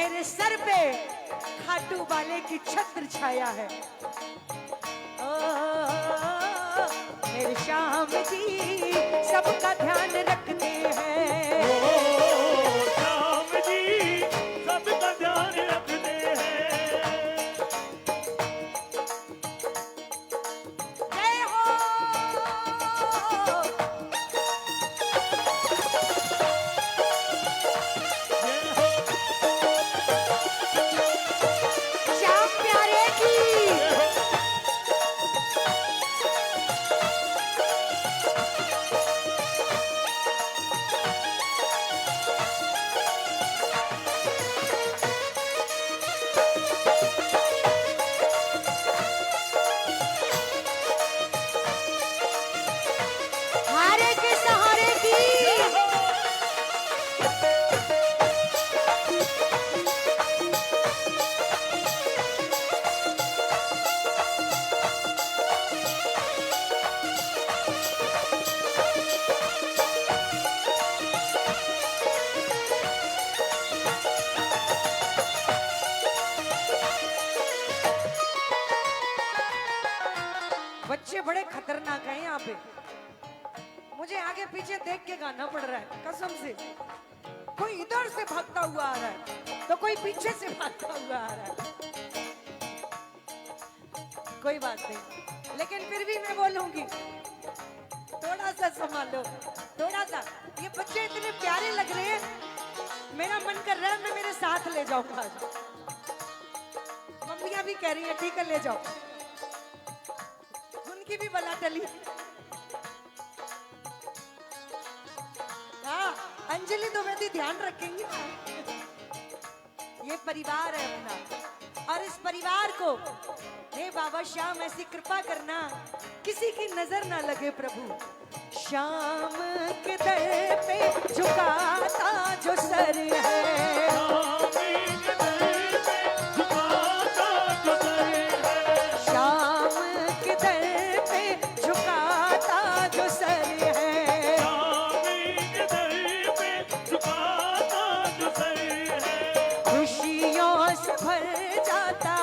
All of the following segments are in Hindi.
मेरे सर पे खाटू वाले की छत्र छाया है। ओ मेरे श्याम जी सबका ध्यान रखते हैं। ओ श्याम जी सबका ध्यान रखते हैं। जय हो। श्याम प्यारे की हारे के सहारे की। बच्चे बड़े खतरनाक हैं यहाँ पे। मुझे आगे पीछे देख के गाना पड़ रहा है कसम से। कोई इधर से भागता हुआ आ रहा है तो कोई पीछे से भागता हुआ आ रहा है। कोई बात नहीं, लेकिन फिर भी मैं बोलूंगी थोड़ा सा संभालो, थोड़ा सा। ये बच्चे इतने प्यारे लग रहे हैं, मेरा मन कर रहा है मैं मेरे साथ ले जाऊंगा। मम्मियां भी कह रही है ठीक है ले जाओ, उनकी भी बला टली। हाँ, अंजलि तो वैसे ध्यान रखेंगी ना। ये परिवार है अपना, और इस परिवार को हे बाबा श्याम ऐसी कृपा करना किसी की नजर ना लगे प्रभु। श्याम के दर पे झुकाता जो सर है, श्याम के दर पे झुकाता जो सर है, खुशियों से भर जाता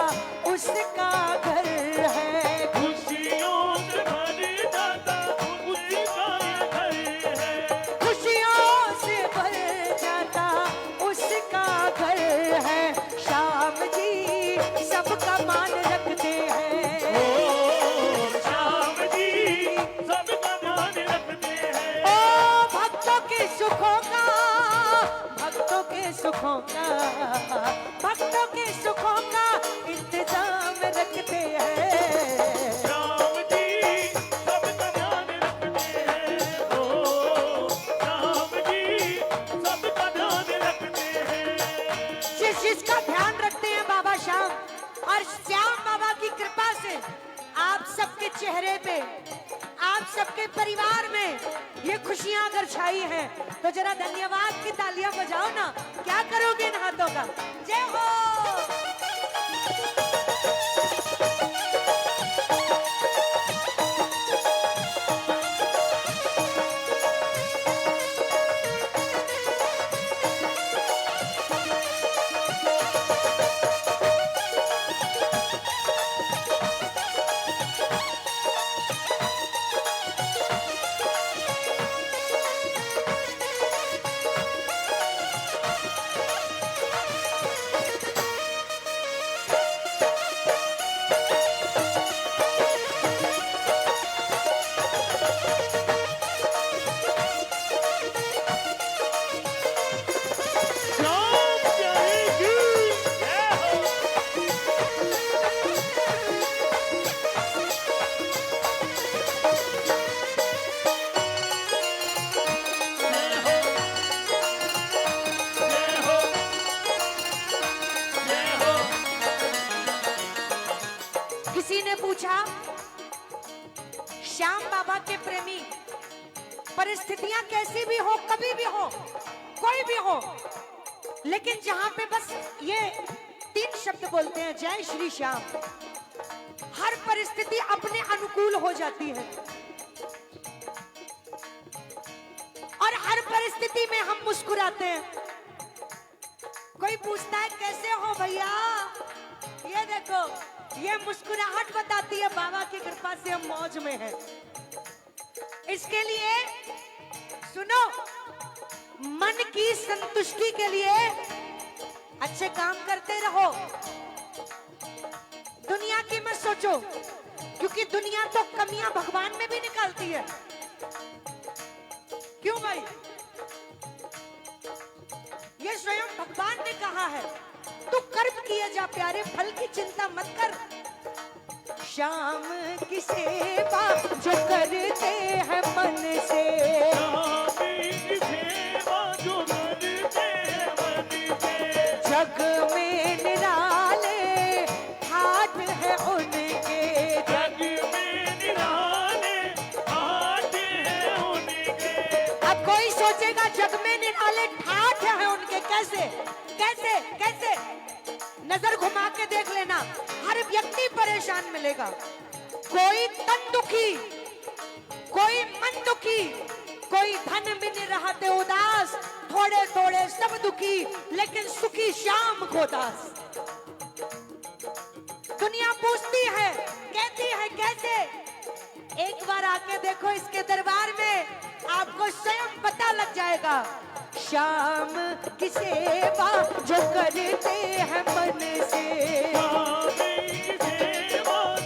उसका घर है, खुशियों से भर जाता उसका घर है। खुशियों से भर जाता उसका घर है। श्याम जी सबका मान रखते हैं। ओ श्याम जी सबका ध्यान रखते हैं। ओ भक्तों के सुखों का, भक्तों के सुखों का, भक्तों के सुखों का इंतजाम रखते हैं। श्याम जी सबका ध्यान रखते हैं। ओ श्याम जी सबका ध्यान रखते हैं। जिस जिसका ध्यान रखते हैं बाबा श्याम, और श्याम बाबा की कृपा से आप सबके चेहरे पे, आप सबके परिवार में ये खुशियां अगर छाई हैं तो जरा धन्यवाद की तालियां बजाओ ना। क्या करोगे इन हाथों का? जय हो। श्याम प्यारे की जय हो। जय हो, जय हो। किसी ने पूछा श्याम बाबा के प्रेमी, परिस्थितियां कैसी भी हो, कभी भी हो, कोई भी हो, लेकिन जहां पे बस ये 3 शब्द बोलते हैं जय श्री श्याम, हर परिस्थिति अपने अनुकूल हो जाती है। और हर परिस्थिति में हम मुस्कुराते हैं। कोई पूछता है कैसे हो भैया, ये देखो, ये मुस्कुराहट बताती है बाबा की कृपा से हम मौज में हैं। इसके लिए सुनो, मन की संतुष्टि के लिए अच्छे काम करते रहो, दुनिया की मत सोचो, क्योंकि दुनिया तो कमियां भगवान में भी निकालती है। क्यों भाई? ये स्वयं भगवान ने कहा है, तू कर्म किए जा प्यारे, फल की चिंता मत कर। श्याम की सेवा जो करते हैं मन से, जग में निराले हाथ है उनके, जग में निराले हाथ है उनके। अब कोई सोचेगा जग में निराले ठाठ है उनके, कैसे कैसे कैसे? नजर घुमा के देख लेना, हर व्यक्ति परेशान मिलेगा। कोई तन दुखी, कोई मन दुखी, कोई धन बिन रहते उदास, थोड़े थोड़े सब दुखी, लेकिन सुखी श्याम को दास। दुनिया पूछती है, कहती है कैसे? एक बार आके देखो इसके दरबार में, आपको स्वयं पता लग जाएगा। श्याम की सेवा जो करते हैं मन से,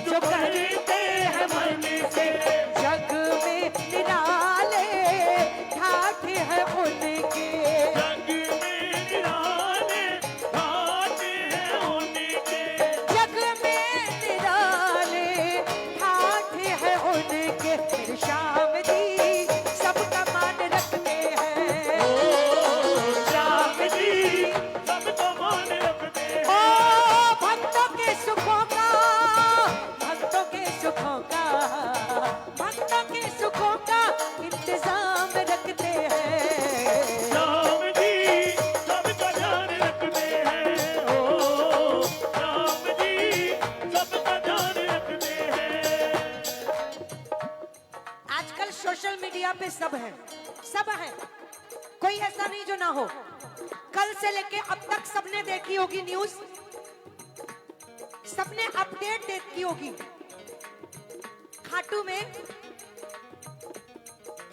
जो करते हैं मन से, जग में निराले ठाठ है उनके, जग में निराले हाथ है उनके। जग में निराले ठाठ है उनके। फिर श्याम जी सबका मान रखते हैं, श्याम जी सबको मान रखते हैं। ओ भक्तों के सुखों का, भक्तों के सुखों का, भक्तों के सुखों का इंतजाम रखते हैं। श्याम जी सबका ध्यान रखते हैं। ओ श्याम जी सबका ध्यान रखते हैं। आजकल सोशल मीडिया पे सब है, सब है, कोई ऐसा नहीं जो ना हो। कल से लेके अब तक सबने देखी होगी न्यूज, सबने अपडेट देखी होगी। खाटू में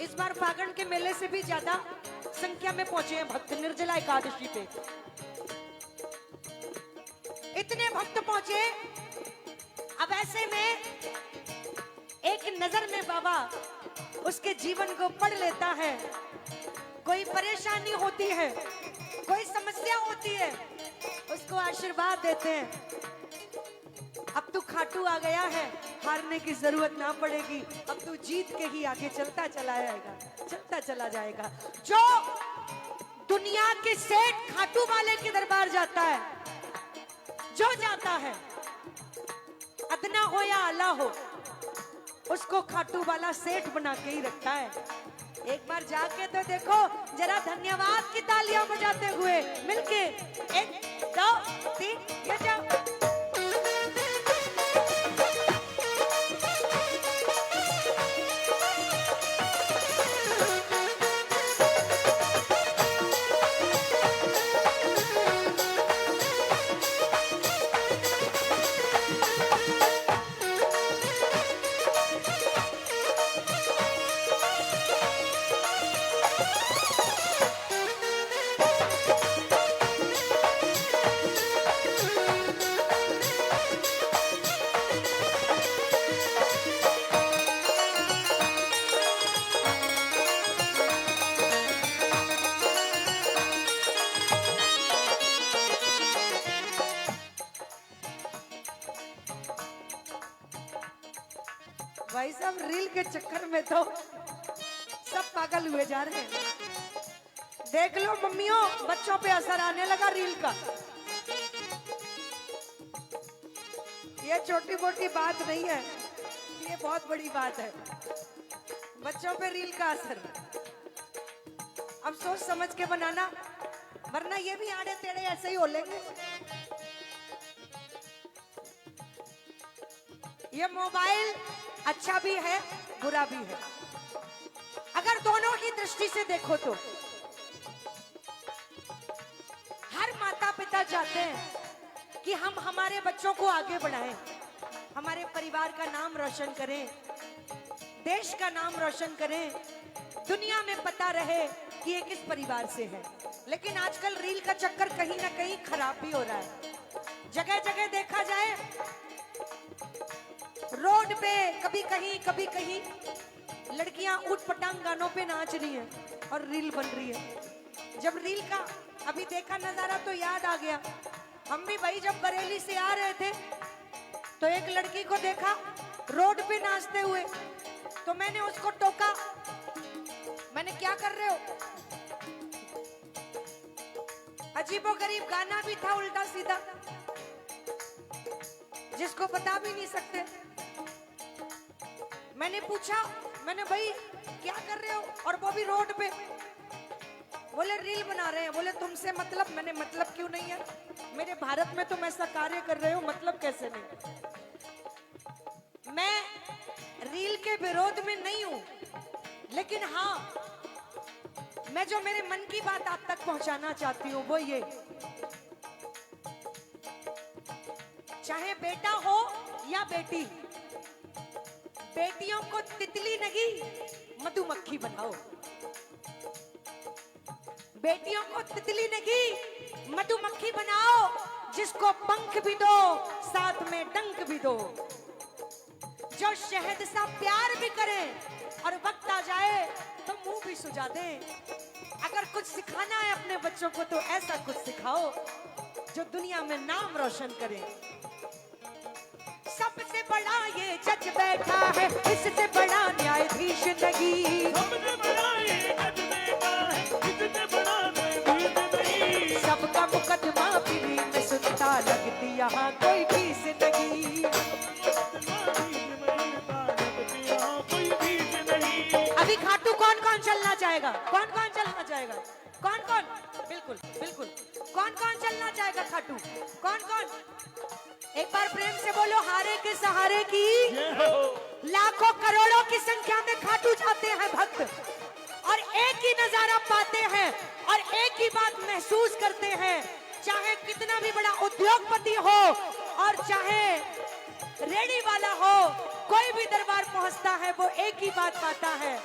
इस बार फागण के मेले से भी ज्यादा संख्या में पहुंचे हैं भक्त निर्जला एकादशी पे। इतने भक्त पहुंचे, अब ऐसे में एक नजर में बाबा उसके जीवन को पढ़ लेता है। कोई परेशानी होती है, कोई समस्या होती है, उसको आशीर्वाद देते हैं। अब तू खाटू आ गया है, हारने की जरूरत ना पड़ेगी, अब तू जीत के ही आगे चलता चला जाएगा, चलता चला जाएगा। जो दुनिया के सेठ खाटू वाले के दरबार जाता है, जो जाता है, अदना हो या आला हो, उसको खाटू वाला सेठ बना के ही रखता है। एक बार जाके तो देखो, जरा धन्यवाद की तालियां बजाते हुए मिलके, 1 2 3 ये जाओ। भाई साहब, रील के चक्कर में तो सब पागल हुए जा रहे हैं। देख लो मम्मियों, बच्चों पे असर आने लगा रील का। ये छोटी मोटी बात नहीं है, ये बहुत बड़ी बात है। बच्चों पे रील का असर, अब सोच समझ के बनाना, वरना ये भी आड़े टेढ़े ऐसे ही हो लेंगे। ये मोबाइल अच्छा भी है, बुरा भी है। अगर दोनों ही दृष्टि से देखो तो हर माता चाहते हैं कि हम हमारे बच्चों को आगे बढ़ाएं, हमारे परिवार का नाम रोशन करें, देश का नाम रोशन करें, दुनिया में पता रहे कि ये किस परिवार से है। लेकिन आजकल रील का चक्कर कहीं ना कहीं खराब भी हो रहा है। जगह जगह देखा जाए, रोड पे कभी कहीं लड़कियां ऊट पटांग गानों पे नाच रही हैं और रील बन रही है। जब रील का अभी देखा नजारा तो याद आ गया। हम भी भाई जब बरेली से आ रहे थे तो एक लड़की को देखा रोड पे नाचते हुए, तो मैंने उसको टोका, मैंने क्या कर रहे हो। अजीबोगरीब गाना भी था उल्टा सीधा, जिसको बता भी नहीं सकते। मैंने पूछा, मैंने भाई क्या कर रहे हो, और वो भी रोड पे। बोले रील बना रहे हैं। बोले तुमसे मतलब। मैंने मतलब क्यों नहीं है, मेरे भारत में तुम ऐसा कार्य कर रहे हो, मतलब कैसे नहीं। मैं रील के विरोध में नहीं हूं, लेकिन हाँ, मैं जो मेरे मन की बात आप तक पहुंचाना चाहती हूँ वो ये, चाहे बेटा हो या बेटी, बेटियों को तितली नहीं मधुमक्खी बनाओ। बेटियों को तितली नहीं मधुमक्खी बनाओ, जिसको पंख भी दो साथ में डंक भी दो, जो शहद सा प्यार भी करे और वक्त आ जाए तो मुंह भी सुझा दे। अगर कुछ सिखाना है अपने बच्चों को तो ऐसा कुछ सिखाओ जो दुनिया में नाम रोशन करे। सबसे बड़ा ये जज बैठा है, इससे बड़ा न्यायाधीश नहीं। सबसे बड़ा ये जज बैठा है, इससे बड़ा न्यायाधीश नहीं। सबका मुकदमा फ्री में सुनता, लगती यहाँ कोई फीस नहीं। अभी खाटू कौन कौन चलना चाहेगा, कौन कौन चलना चाहेगा, कौन कौन, बिल्कुल बिल्कुल, कौन कौन चलना चाहेगा खाटू, कौन कौन। एक बार प्रेम से बोलो, हारे के सहारे की लाखों करोड़ों की संख्या में खाटू जाते हैं भक्त, और एक ही नजारा पाते हैं और एक ही बात महसूस करते हैं। चाहे कितना भी बड़ा उद्योगपति हो और चाहे रेडी वाला हो, कोई भी दरबार पहुंचता है वो एक ही बात पाता है,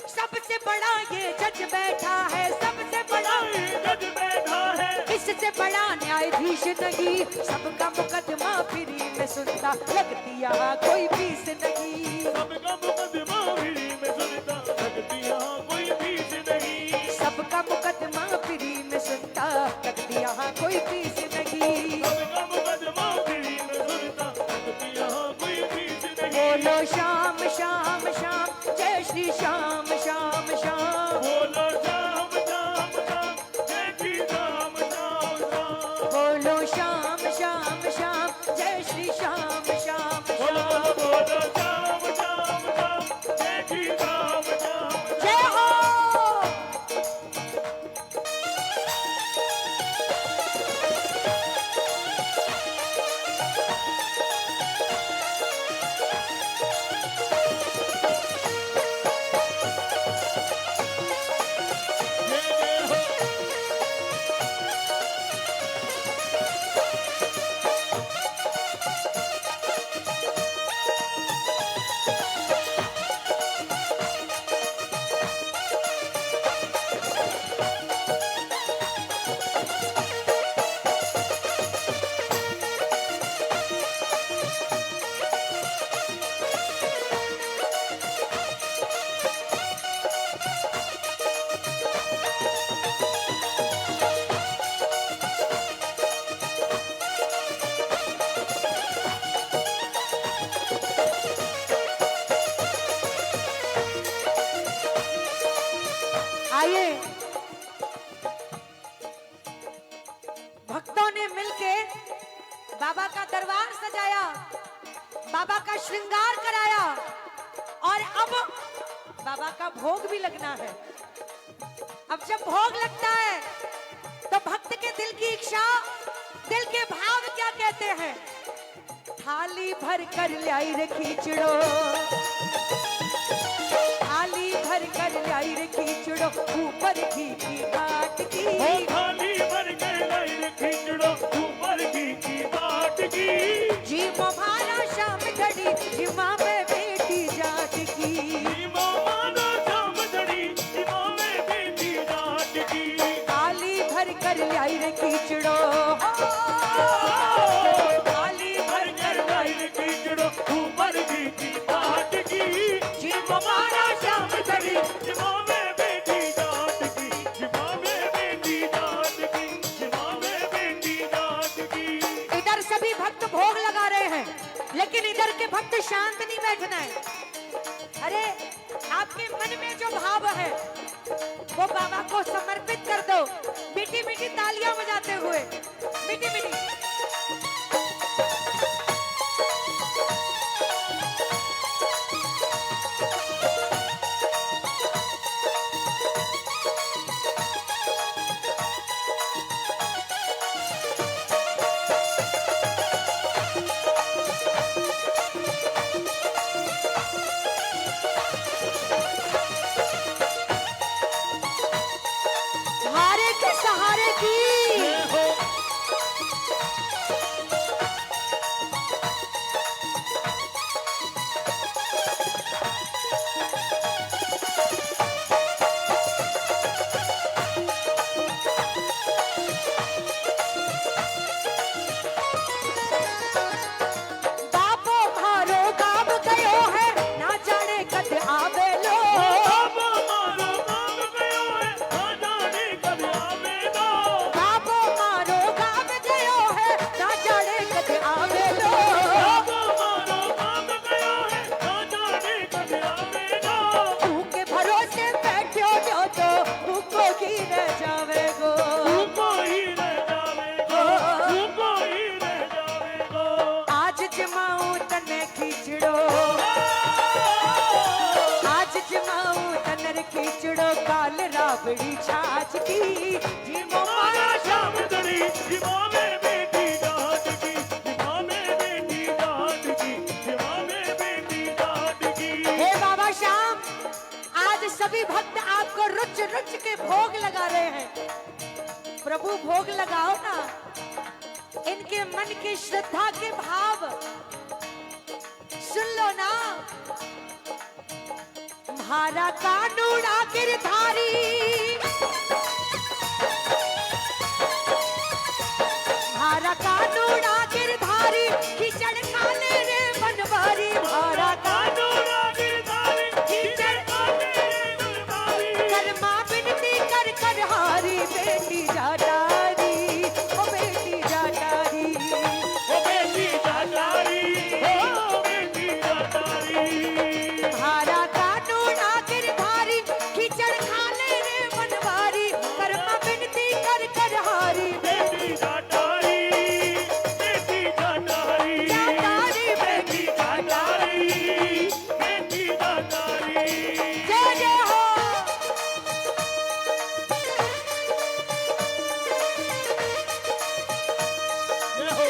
सबसे बड़ा ये जज बैठा है, सबसे बड़ा ये जज बैठा है, इससे बड़ा न्यायाधीश नहीं। सबका मुकदमा फ्री में सुनता, लगती यहाँ कोई फीस नहीं। सबका मुकदमा फ्री में सुनता, लगती यहाँ कोई फीस नहीं। सबका मुकदमा फ्री में सुनता, लगती यहाँ कोई फीस नहीं। सबका मुकदमा फ्री में सुनता, लगती यहाँ कोई फीस नहीं। बोलो श्याम श्याम श्याम, जय श्री श्याम श्याम श्याम। बोलो श्याम श्याम श्याम, जय श्री राम श्याम श्याम। बोलो श्याम श्याम श्याम, जय श्री श्याम श्याम बोलो श्याम। बोलो श्याम श्याम श्याम, जय श्री राम श्याम। जय हो। आइए, भक्तों ने मिलके बाबा का दरबार सजाया, बाबा का श्रृंगार कराया, और अब बाबा का भोग भी लगना है। अब जब भोग लगता है तो भक्त के दिल की इच्छा, दिल के भाव क्या कहते हैं। थाली भर कर लाई रे खींचड़ो, थाली भर कर लाई रे खींचड़ो, ऊपर घी की घाट की। थाली भर कर लाई रे खींचड़ो, लेकिन इधर के भक्त शांत नहीं बैठना है। अरे आपके मन में जो भाव है वो बाबा को समर्पित कर दो, मीठी मीठी तालियां बजाते हुए, मीठी मीठी। हारे के सहारे की बापो मारो गाम गयो है, ना जाने कद आवे लो। बाबा मारो गाम गयो है, ना जाने कब आवेगा। बापो मारो गाम गयो है, ना जाने कद आवे लो। बाबा मारो गाम गयो है, ना जाने कब आवेगा। तू के भरोसे बैठो जो तो तू को ही रह जावेगो। तू कोई रह जावेगा, तू कोई रह जावेगा। आज जमाऊं तने खींचड़ो, आज जमाऊं तनर खींचड़ो, काल राबड़ी छाछ की जीवो मारा मारा शाम दड़ी, जीवा में बेटी डाट की, जीवा में बेटी डाट की, जीवा में बेटी डाट की। हे बाबा श्याम, आज सभी भक्त आपको रुच रुच के भोग लगा रहे हैं। प्रभु भोग लगाओ ना, इनके मन की श्रद्धा के भाव सुन लो ना। म्हारा कानूड़ा गिरधारी, म्हारा कानूड़ा गिरधारी, खिचड़ खाने रे बनवारी। म्हारा कानूरा गिरधारी, कीचड़ खाने रे बनवारी। कर्मा बिनती कर कर हारी, बेटी जाटारी, ओ बेटी जाटारी। ओ बेटी जाटारी, ओ बेटी जाटारी। म्हारा कानूना गिरधारी, खिचड़ खाने रे बनवारी। कर्मा बिनती कर कर हारी, बेटी जाटारी, बेटी जाटारी, जाटारी बेटी जाटारी, बेटी जाटारी। जय जय हो। जय हो।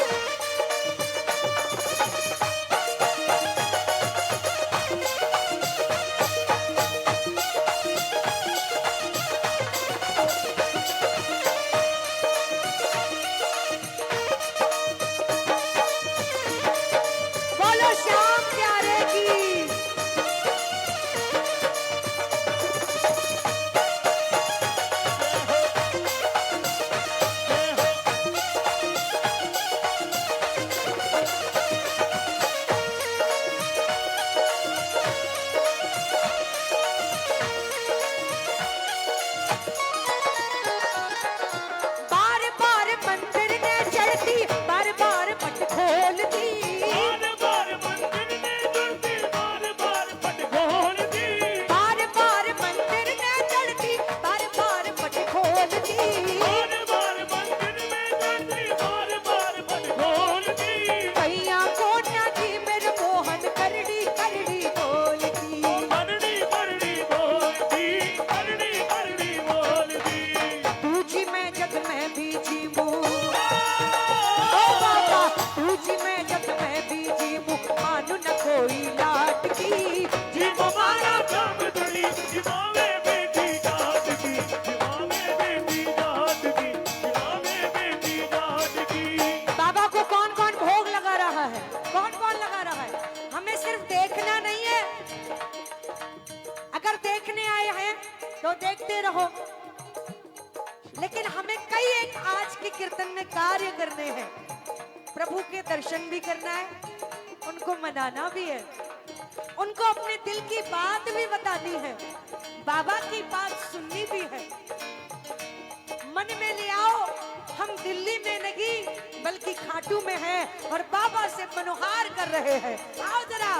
बोलो श्याम प्यारे की। बार बार मंदिर ने चढ़ती, बार बार पट खोलती। बार बार मंदिर में जुड़ती, बार बार पट खोलती। बार बार मंदिर में चढ़ती, बार बार पट खोलती। बार बार मंदिर में जुड़ती, बार बार पट खोलती। कैया कोटा की मेरे मोहन करड़ी करड़ी बोलती। करड़ी करड़ी बोलती, करड़ी करड़ी बोलती। तुझी मैं जग में भी जीवू, ओ बाबा तुझी मैं जग में भी जीवू, मानू न कोई लाट की जीवो मारा शाम दड़ी, जीवा में बेटी डाट की, जीवा में बेटी डाट की, जीवा में बेटी डाट की। बाबा को कौन कौन भोग लगा रहा है, कौन कौन लगा रहा है। हमें सिर्फ देखना नहीं है, अगर देखने आए हैं तो देखते रहो, लेकिन हमें कई एक आज के कीर्तन में कार्य करने हैं। प्रभु के दर्शन भी करना है, उनको मनाना भी है, उनको अपने दिल की बात भी बतानी है, बाबा की बात सुननी भी है। मन में ले आओ, हम दिल्ली में नहीं बल्कि खाटू खाटू में है और बाबा से मनोहार कर रहे हैं। आओ जरा।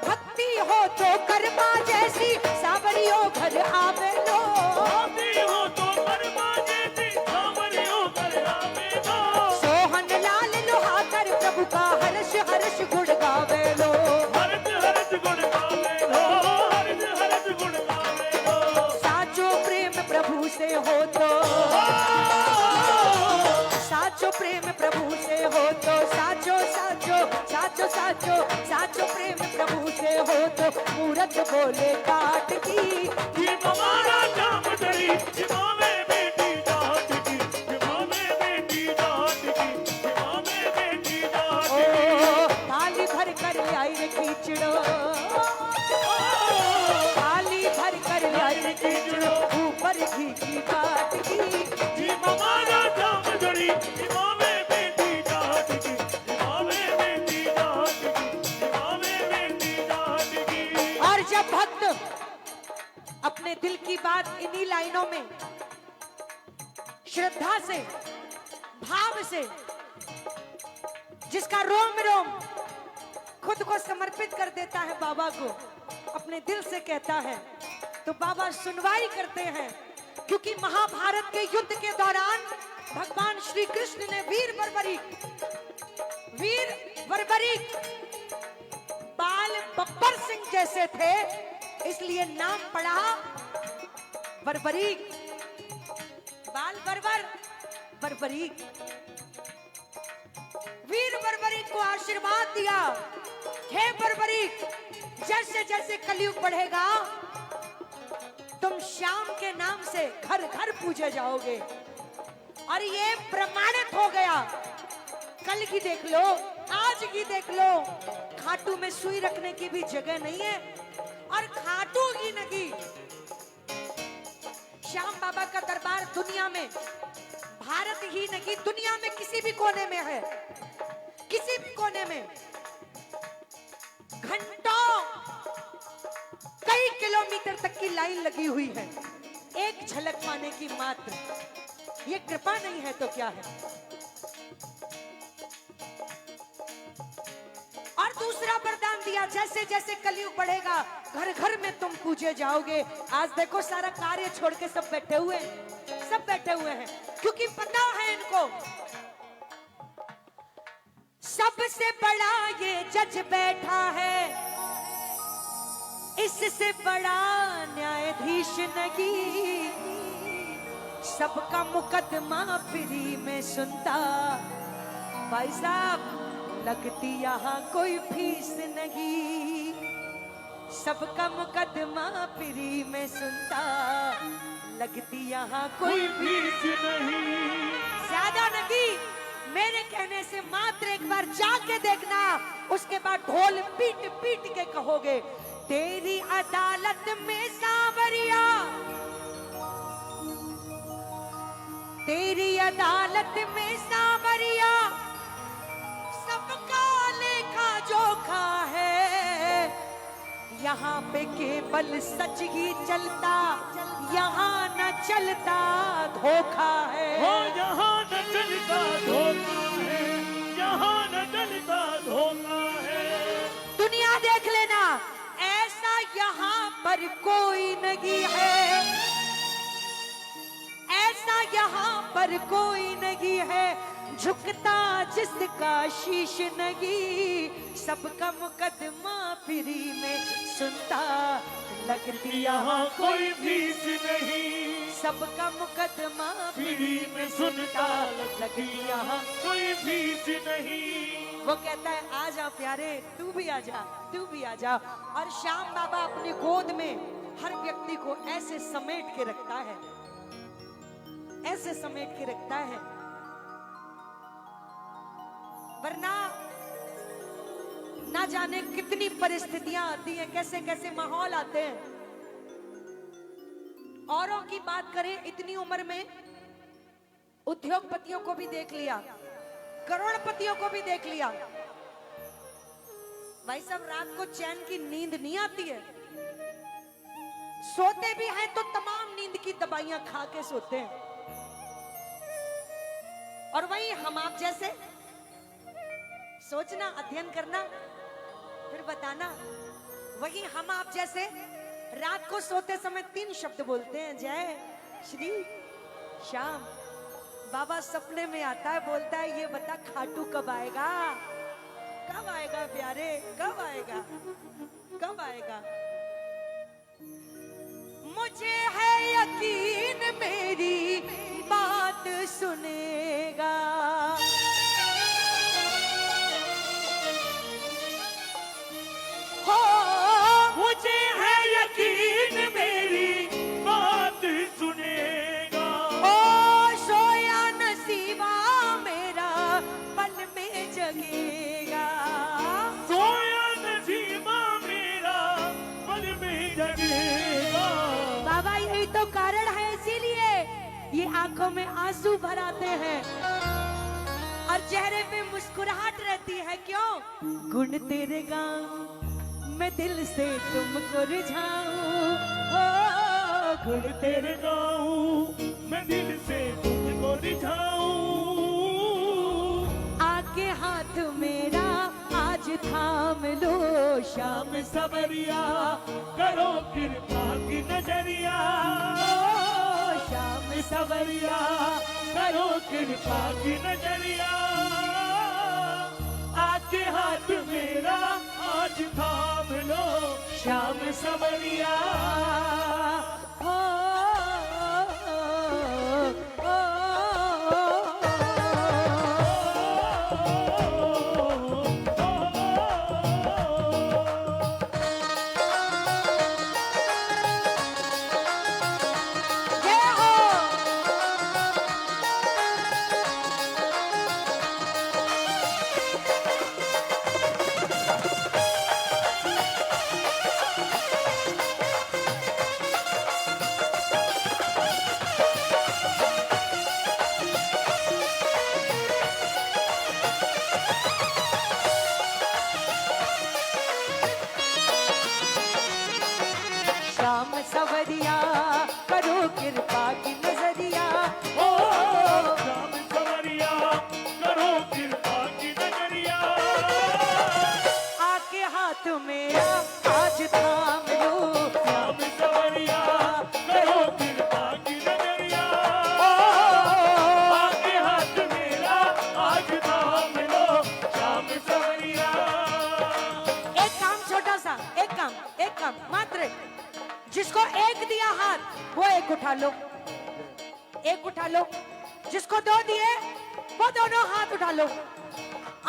भक्ति हो तो कर्मा जैसी सावरियों घर आवे लो। आती हो तो कर्मा जैसी सावरियों घर आवे लो। सोहन लाल लोहाकर प्रभु का हर्ष हर्ष गुण गावे लो। हर्ष हर्ष गुण गावे लो, हर्ष हर्ष गुण गावे लो। साचो प्रेम प्रभु से हो तो, साचो प्रेम प्रभु से हो तो, साचो साचो साचो साचो साचो प्रेम प्रभु से हो तो मूरत बोले काट की। ये हमारा जाम दरी, ये मामे बेटी जाट की, ये मामे बेटी जाट की, ये मामे बेटी जाट ओ की। थाली भर कर लाई रे खींचड़ो, थाली भर कर लाई रे खींचड़ो, ऊपर घी की बाट की। ये हमारा जाम दरी, ये मामे बेटी जाट की, ये मामे बेटी जाट की, ये मामे बेटी जाट की। और जब भक्त अपने दिल की बात इन्हीं लाइनों में श्रद्धा से, भाव से, जिसका रोम रोम खुद को समर्पित कर देता है बाबा को, अपने दिल से कहता है तो बाबा सुनवाई करते हैं। क्योंकि महाभारत के युद्ध के दौरान भगवान श्री कृष्ण ने वीर बर्बरीक बाल बब्बर सिंह जैसे थे, इसलिए नाम पड़ा बर्बरीक। बाल बर्बर, बर्बरीक। वीर बर्बरीक को आशीर्वाद दिया, हे बर्बरीक, जैसे जैसे कलयुग बढ़ेगा तुम श्याम के नाम से घर घर पूजे जाओगे। और ये प्रमाणित हो गया। कल की देख लो, आज की देख लो, खाटू में सुई रखने की भी जगह नहीं है। और खाटू की नगी श्याम बाबा का दरबार दुनिया में, भारत ही नहीं दुनिया में किसी भी कोने में है, किसी भी कोने में घंटों कई किलोमीटर तक की लाइन लगी हुई है एक झलक पाने की मात्र। ये कृपा नहीं है तो क्या है। और दूसरा वरदान दिया, जैसे जैसे कलयुग बढ़ेगा घर घर में तुम पूजे जाओगे। आज देखो सारा कार्य छोड़ के सब बैठे हुए हैं, सब बैठे हुए हैं, क्योंकि पता है इनको सबसे बड़ा ये जज बैठा है, इससे बड़ा न्यायाधीश नहीं, सबका मुकदमा फ्री में सुनता। भाई साहब लगती यहाँ कोई फीस नहीं, सबका मुकदमा फ्री में सुनता, लगती यहाँ कोई फीस नहीं। ज्यादा नहीं, मेरे कहने से मात्र एक बार जाके देखना, उसके बाद ढोल पीट पीट के कहोगे, तेरी अदालत में सांवरिया, तेरी अदालत में सांवरिया, सबका लेखा जोखा है, यहाँ पे केवल सच ही चलता, यहाँ न चलता धोखा है। हो यहाँ न चलता धोखा है, यहाँ न चलता धोखा है। दुनिया देख लेना, ऐसा यहाँ पर कोई नहीं है, ऐसा यहाँ पर कोई नहीं है, झुकता जिसका शीश नहीं, सबका मुकदमा फ्री में सुनता, लगती यहाँ कोई फीस नहीं, सबका मुकदमा फ्री में सुनता, लगती यहाँ कोई फीस नहीं। वो कहता है आ जा प्यारे, तू भी आ जा, तू भी आ जा। और श्याम बाबा अपनी गोद में हर व्यक्ति को ऐसे समेट के रखता है, ऐसे समेट के रखता है, वरना ना जाने कितनी परिस्थितियां आती हैं, कैसे कैसे माहौल आते हैं। औरों की बात करें, इतनी उम्र में उद्योगपतियों को भी देख लिया, करोड़पतियों को भी देख लिया, भाई साहब रात को चैन की नींद नहीं आती है। सोते भी हैं तो तमाम नींद की दवाइयां खा के सोते हैं। और वही हम आप जैसे सोचना, अध्ययन करना, फिर बताना। वही हम आप जैसे रात को सोते समय 3 शब्द बोलते हैं, जय श्री श्याम। बाबा सपने में आता है, बोलता है ये बता खाटू कब आएगा, कब आएगा प्यारे, कब आएगा, कब आएगा। मुझे है यकीन मेरी बात सुनेगा। मुझे है यकीन मेरी बात सुनेगा। ओ सोया नसीबा मेरा पल में जगेगा। सोया नसीबा मेरा पल में जगेगा। बाबा यही तो कारण है, इसीलिए ये आंखों में आंसू भर आते हैं और चेहरे पे मुस्कुराहट रहती है। क्यों? गुण तेरे गाऊं मैं दिल से तुमको रिझाऊं, ओ गुण तेरे गाऊं मैं दिल से तुमको रिझाऊं। आके हाथ मेरा आज थाम लो श्याम शाम सवरिया करो कृपा की नजरिया। श्याम सवरिया करो कृपा की नजरिया। आके हाथ मेरा आज थाम लो श्याम सवरिया। ओ, ओ, जय हो। श्याम सवरिया करो कृपा की नजरिया। ओ श्याम सवरिया करो कृपा की नजरिया। आके हाथ मेरा आज थाम लो श्याम सवरिया करो कृपा की नजरिया। आके हाथ मेरा आज थाम लो श्याम सवरिया। एक काम, छोटा सा एक काम मात्र, जिसको एक दिया हाथ वो एक उठा लो, एक उठा लो। जिसको 2 दिए वो दोनों हाथ उठा लो।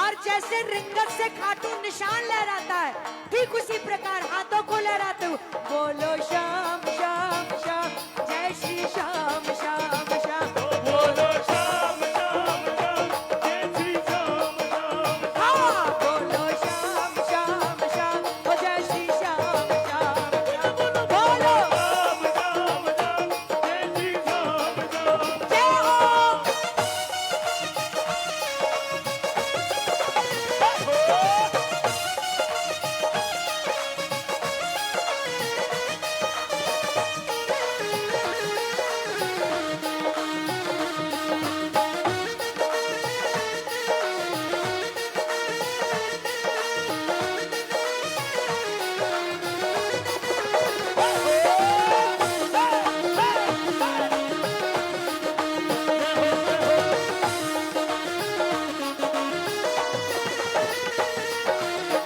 और जैसे रिंगत से खाटू निशान लहराता है, ठीक उसी प्रकार हाथों को लहराते हुए बोलो श्याम श्याम श्याम, जय श्री श्याम श्याम श्याम। बोलो श्याम श्याम श्याम जय श्री श्याम श्याम। हाँ, बोलो श्याम श्याम श्याम, ओ जय श्री श्याम श्याम श्याम। बोलो श्याम श्याम श्याम जय श्री श्याम श्याम। जय हो।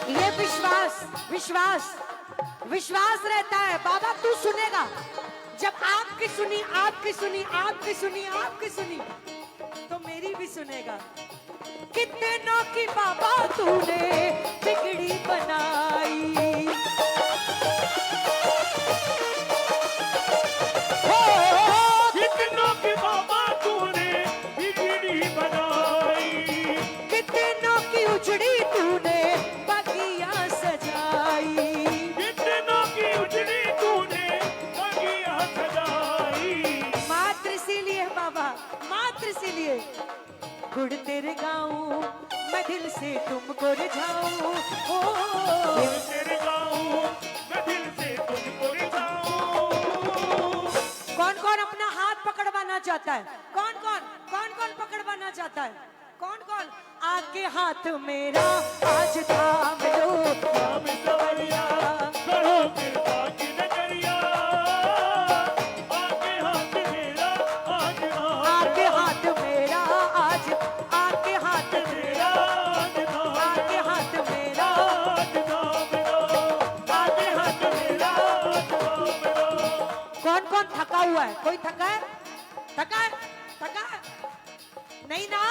ये विश्वास विश्वास रहता है। बाबा तू सुनेगा। जब आपकी सुनी, आपकी सुनी, आपकी सुनी, आपकी सुनी, तो मेरी भी सुनेगा। कितनों की बाबा तूने बिगड़ी बनाई, तेरे गाऊं, मैं दिल से तुमको रिझाऊं। ओ धुन तेरे गाऊं, मैं दिल से तुमको रिझाऊं। कौन कौन अपना हाथ पकड़वाना चाहता है? कौन कौन पकड़वाना चाहता है? कौन कौन? आके हाथ मेरा आज थाम लो, राम सवरिया करो कृपा की नजरिया। आगे हाथ मेरा आज आके हाथ मेरा आज, आके हाथ मेरा, आके हाथ मेरा, कौन कौन थका हुआ है? कोई थका है? थका है? थका है? नहीं ना?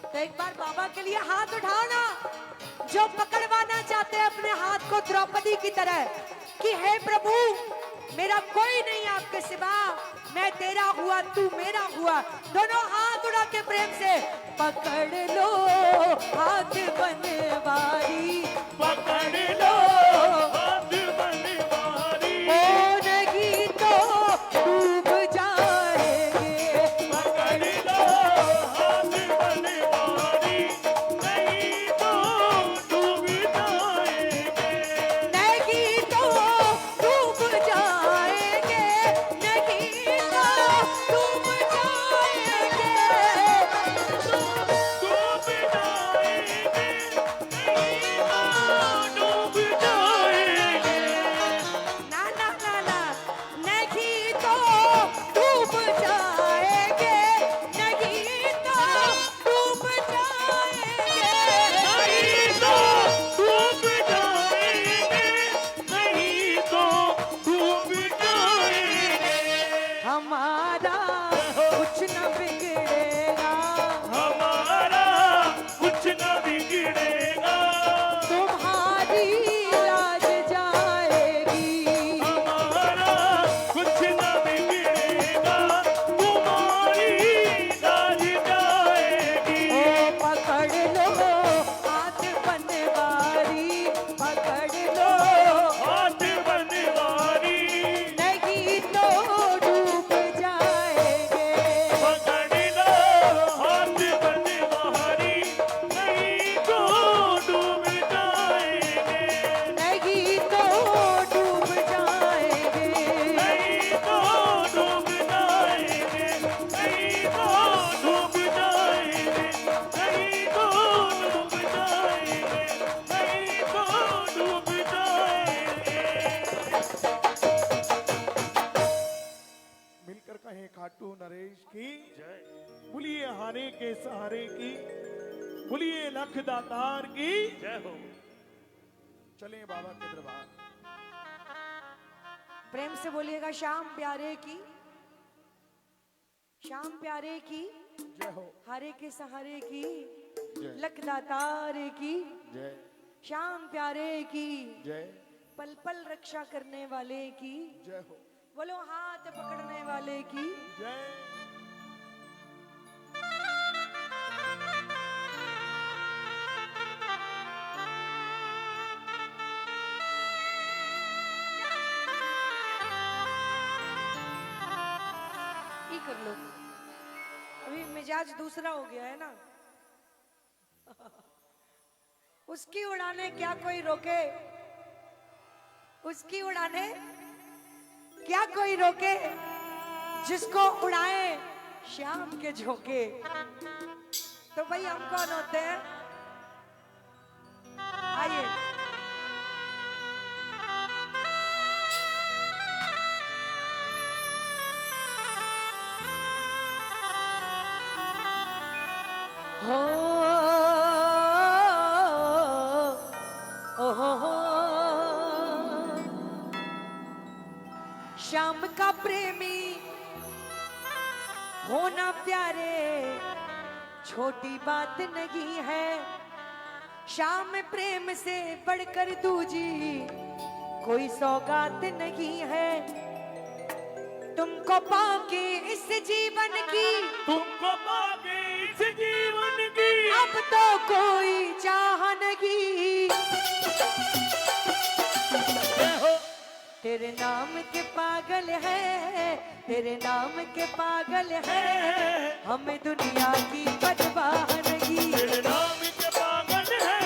तो एक बार बाबा के लिए हाथ उठाओ ना, जो पकड़वाना चाहते हैं अपने हाथ को द्रौपदी की तरह, कि हे प्रभु मेरा कोई नहीं आपके सिवा, मैं तेरा हुआ तू मेरा हुआ। दोनों हाथ उठा के प्रेम से पकड़ लो हाथ बनवारी, पकड़ लो हाथ बनवारी। ओ नहीं तो डूब जाएंगे। पकड़ लो हाथ बनवारी, नहीं तो डूब जाएंगे। नहीं तो डूब जाएंगे, नहीं तो डूब जाएंगे। डूब जाएंगे, नहीं तो डूब जाएंगे। ना ना ना ना, नहीं तो डूब जाएंगे, नहीं तो डूब जाएंगे। नहीं तो डूब जाएंगे, नहीं तो डूब जाएंगे। हमारा कुछ न बिगड़ेगा, हमारा कुछ न बिगड़ेगा। तुम्हारी लाज जाएगी। हमारा कुछ न बिगड़ेगा, तुम्हारी लाज जाएगी। ओ पकड़ लो हाथ बनवारी, पकड़ लो हाथ बनवारी, नहीं तो डूब जाएंगे। पकड़ लो हाथ बनवारी, नहीं तो डूब जाएंगे। नहीं तो डूब जाएंगे। नहीं तो डूब जाएंगे, नहीं तो डूब जाएंगे, नहीं तो डूब जाएंगे, नहीं तो डूब जाएंगे। मिलकर कहें खाटू नरेश की बोलिए, हारे के सहारे की बोलिए, लख दातार की। जय हो। चलें बाबा के दरबार। प्रेम से बोलिएगा श्याम प्यारे की, श्याम प्यारे की, जय हो। हारे के सहारे की, जय लख दातार की, जय श्याम प्यारे की, जय पल पल रक्षा करने वाले की, जय हो। बोलो हाथ पकड़ने वाले की। जय ये कर लो, अभी मिजाज दूसरा हो गया है ना। उसकी उड़ाने क्या कोई रोके, उसकी उड़ाने क्या कोई रोके, जिसको उड़ाए श्याम के झोंके। तो भाई हम कौन होते हैं? आइए हो ओ हो, श्याम का प्रेमी होना प्यारे छोटी बात नहीं है। श्याम प्रेम से बढ़कर दूजी कोई सौगात नहीं है। तुमको पाके इस जीवन की, तुमको पाके इस जीवन की, अब तो कोई चाह नहीं। जय हो। तेरे नाम के पागल है, तेरे नाम के पागल है, हमें दुनिया की परवाह नहीं। तेरे नाम के पागल है,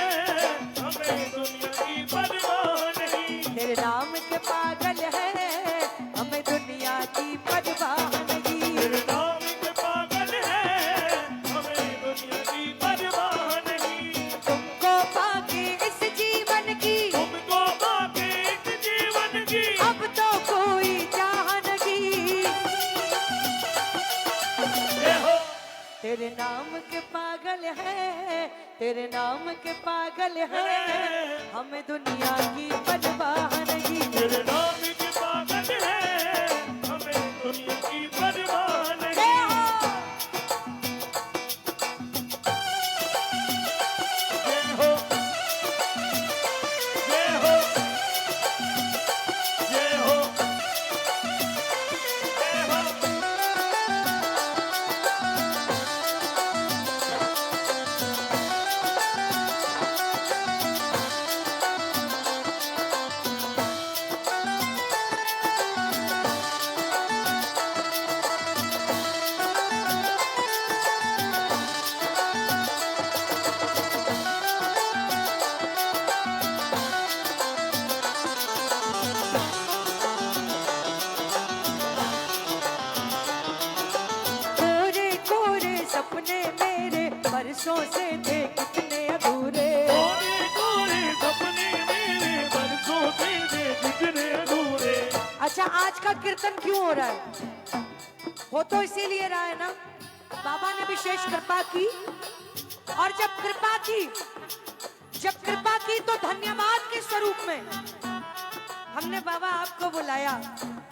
हमें दुनिया की परवाह नहीं। तेरे नाम के पागल है, हमें दुनिया की परवाह नहीं। तेरे नाम के पागल है, हमें दुनिया की परवाह नहीं। तुमको पाके इस जीवन की, तुमको पाके इस जीवन की, अब तो कोई चाह नहीं। ये हो तेरे नाम के पागल है, तेरे नाम के पागल है, हमें दुनिया की परवाह नहीं। तेरे नाम के पागल है, हमें दुनिया की परवाह नहीं। जय हो। जय हो, जय हो, जय हो, जय हो। कोरे कोरे सपने मेरे बरसों से थे कितने अधूरे। कोरे कोरे सपने मेरे बरसों से थे कितने अधूरे। अच्छा, आज का कीर्तन क्यों हो रहा है? हो तो इसीलिए रहा है ना, बाबा ने विशेष कृपा की। और जब कृपा की तो धन्यवाद के स्वरूप में हमने बाबा आपको बुलाया।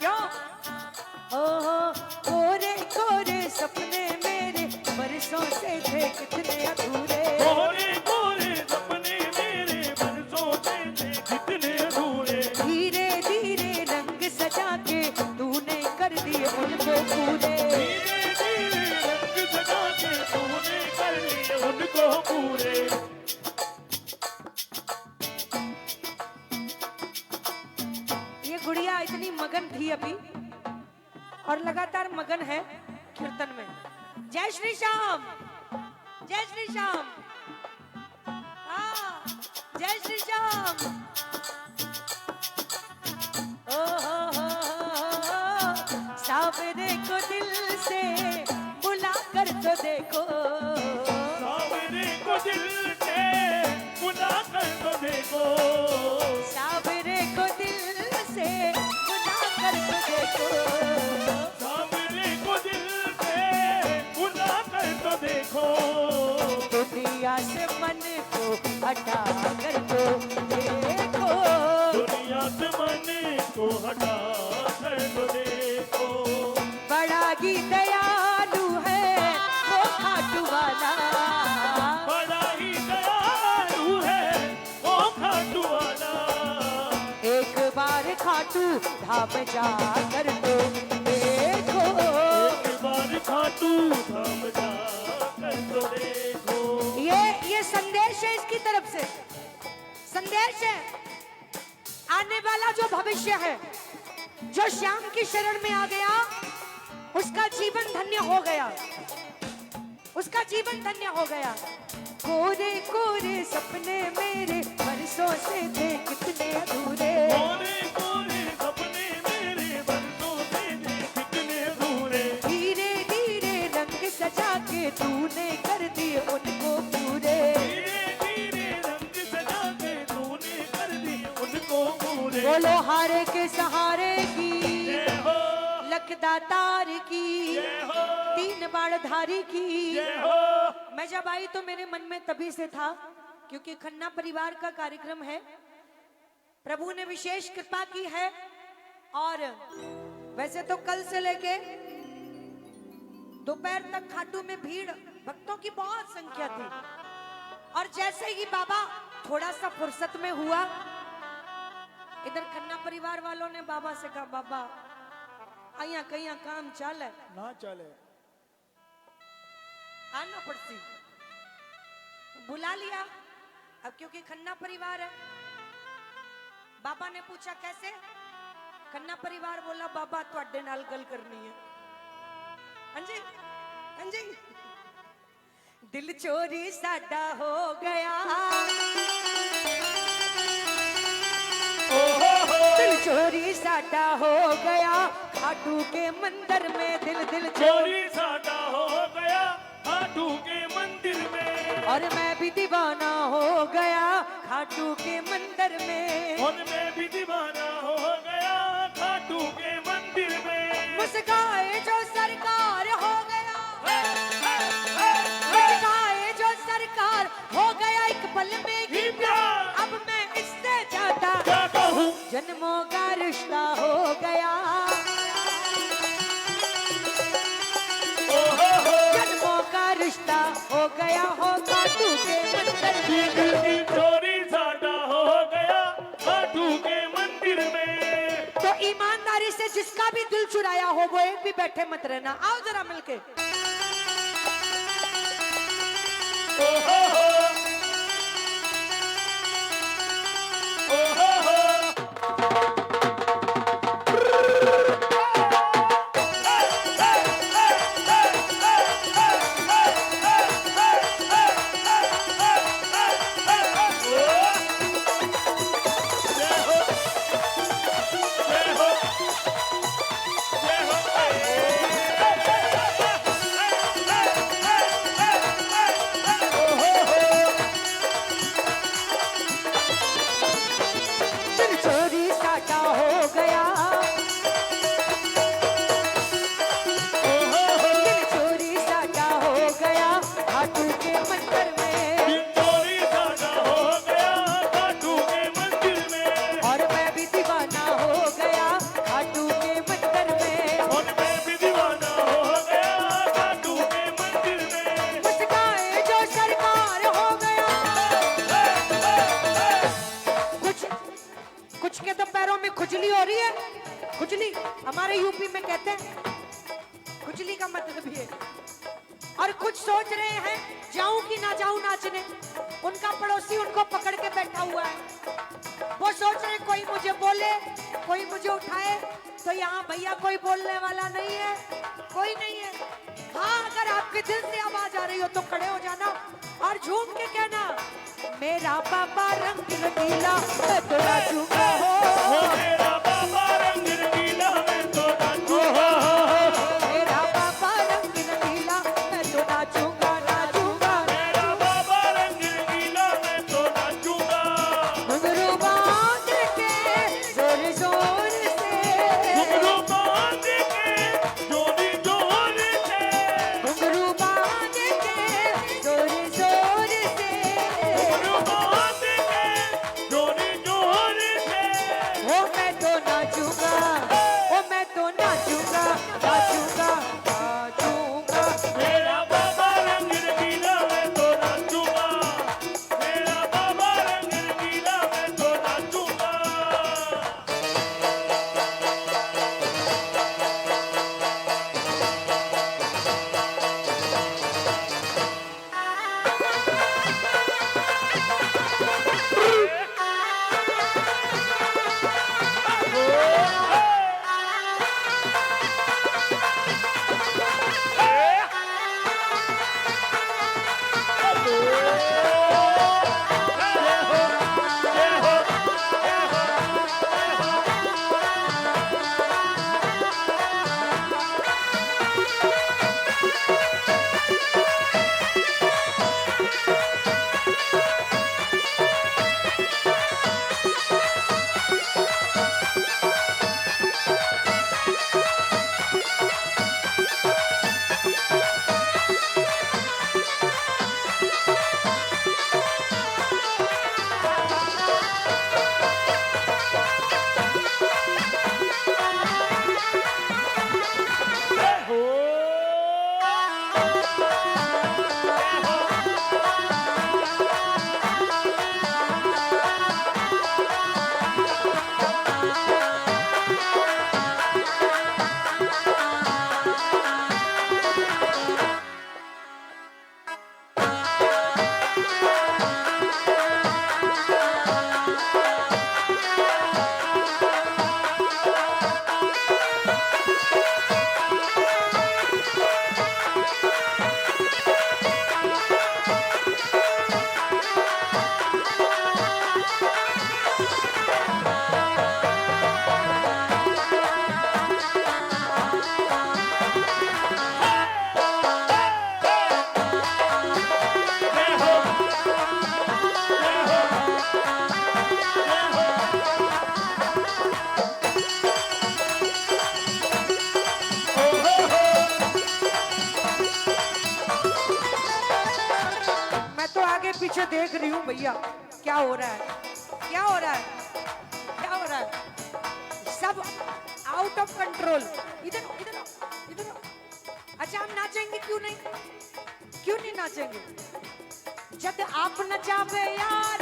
क्यों? ओहो, कोरे कोरे सपने मेरे बरसों से थे कितने अधूरे। कोरे कोरे सपने मेरे बरसों से थे कितने अधूरे। धीरे धीरे रंग सजा के तूने कर दिए उनको पूरे। धीरे धीरे रंग सजा के तूने कर लिए उनको पूरे। ये गुड़िया इतनी मगन थी अभी और लगातार मगन है कीर्तन में। जय श्री श्याम, जय श्री श्याम, हाँ, जय श्री श्याम। ओ हो, सावरे को दिल से बुला कर तो देखो। सावरे को दिल से बुला कर तो देखो। सावरे को दिल से बुला कर तो देखो। सावरे को दिल से बुला कर तो देखो। दुनिया से मन को हटा कर तो देखो। दुनिया से मन को हटा कर तो देखो। बड़ा ही दयालु है वो खाटू वाला। बड़ा ही दयालु है वो खाटू वाला। एक बार खाटू धाम जा कर तो देखो। एक बार खाटू धाम जा कर तो देखो। ये संदेश है इसकी तरफ से, संदेश है। आने वाला जो भविष्य है, जो श्याम की शरण में आ गया, उसका जीवन धन्य हो गया, उसका जीवन धन्य हो गया। कोरे कोरे सपने मेरे बरसों से थे कितने अधूरे। कोरे कोरे सपने मेरे बरसों से थे कितने अधूरे। धीरे धीरे रंग सजा के तूने कर दिए उनको पूरे। धीरे धीरे रंग सजा के तूने कर दिए उनको पूरे। बोलो हारे के सहारे की, जय हो, लखदातार की, जय हो, तीन बाणधारी की। जय हो। मैं जब आई तो मेरे मन में तभी से था, क्योंकि खन्ना परिवार का कार्यक्रम है, प्रभु ने विशेष कृपा की है। और वैसे तो कल से लेके दोपहर तक खाटू में भीड़ भक्तों की बहुत संख्या थी। और जैसे ही बाबा थोड़ा सा फुर्सत में हुआ, इधर खन्ना परिवार वालों ने बाबा से कहा, बाबा अहिया कहीं काम चाले ना चले। आना पड़ती। बुला लिया। अब क्योंकि खन्ना परिवार है, बाबा ने पूछा कैसे? खन्ना परिवार बोला बाबा ਤੁਹਾਡੇ ਨਾਲ ਗੱਲ ਕਰਨੀ ਹੈ ਹਾਂਜੀ ਹਾਂਜੀ दिल चोरी साडा हो गया दिल चोरी साडा हो गया खाटू के मंदिर में दिल दिल चोरी साडा हो गया खाटू के मंदिर में और मैं भी दीवाना हो गया खाटू के मंदिर में और मैं भी दीवाना हो गया खाटू के मंदिर में मुस्काए जो सरकार हो गया मुस्काए जो सरकार हो गया एक पल में ही प्यार अब मैं इससे ज्यादा क्या कहूँ जन्मों का रिश्ता हो गया जन्मों का रिश्ता हो गया हो खाटू के मंदिर में दिल की चोरी साडा हो गया खाटू के मंदिर में तो ईमानदारी से जिसका भी दिल चुराया हो वो एक भी बैठे मत रहना आओ जरा मिलके दिल चोरी साटा हो गया दिल चोरी साटा हो गया खाटू के मंदिर में दिल चोरी साडा हो गया खाटू के मंदिर में और मैं भी दीवाना हो गया खाटू के मंदिर में और मैं भी दीवाना हो गया खाटू के मंदिर में मुस्काए जो सरकार हो गया कुछ के तो पैरों में खुजली हो रही है खुजली हमारे यूपी में कहते हैं खुजली का मतलब ये और कुछ सोच रहे हैं जाऊं कि ना जाऊं नाचने उनका पड़ोसी उनको पकड़ के बैठा हुआ है वो सोच रहे कोई मुझे बोले कोई मुझे उठाए तो यहाँ भैया कोई बोलने वाला नहीं है कोई नहीं है हाँ अगर आपके दिल से आवाज आ रही हो तो खड़े हो जाना और झूम के कहना मेरा पापा रंग रंगीला मैं तो नाचूंगा हो मेरा बाबा रंग रंगीला मैं तो नाचूंगा मेरा पापा रंग रंगीला मैं तो नाचूंगा नाचूंगा मेरा बाबा रंग रंगीला मैं तो नाचूंगा घुंघरू बांध के जोर जोर से घुंघरू बांध के जोरी जोर से घुंघरू बांध के जोर जोर से घुंघरू बांध के जोरी जोर से हो मैं तो पीछे देख रही हूँ भैया क्या हो रहा है, क्या हो रहा है, क्या हो रहा है, सब आउट ऑफ कंट्रोल। इधर इधर इधर। अच्छा हम नाचेंगे क्यों नहीं, क्यों नहीं नाचेंगे? जब आप नचावे यार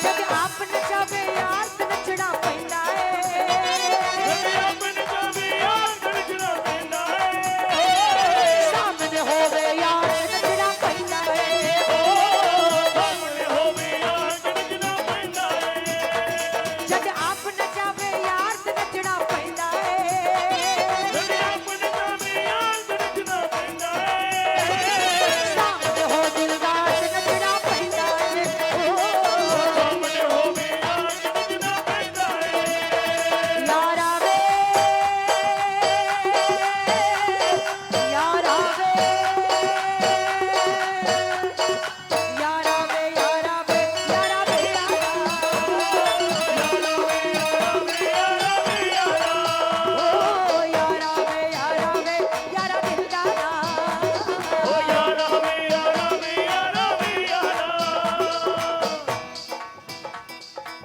जब आप नचावे यार ते नचना पैंदा है, सामने होवे यार नचना पैंदा है, जब आप नचावे यार ते नचना पैंदा है, सामने हो दिलदार ते नचना पैंदा है। यारा वे यारा वे यारा वे यारा वे यारा वे यारा वे यारा वे यारा दिलदारा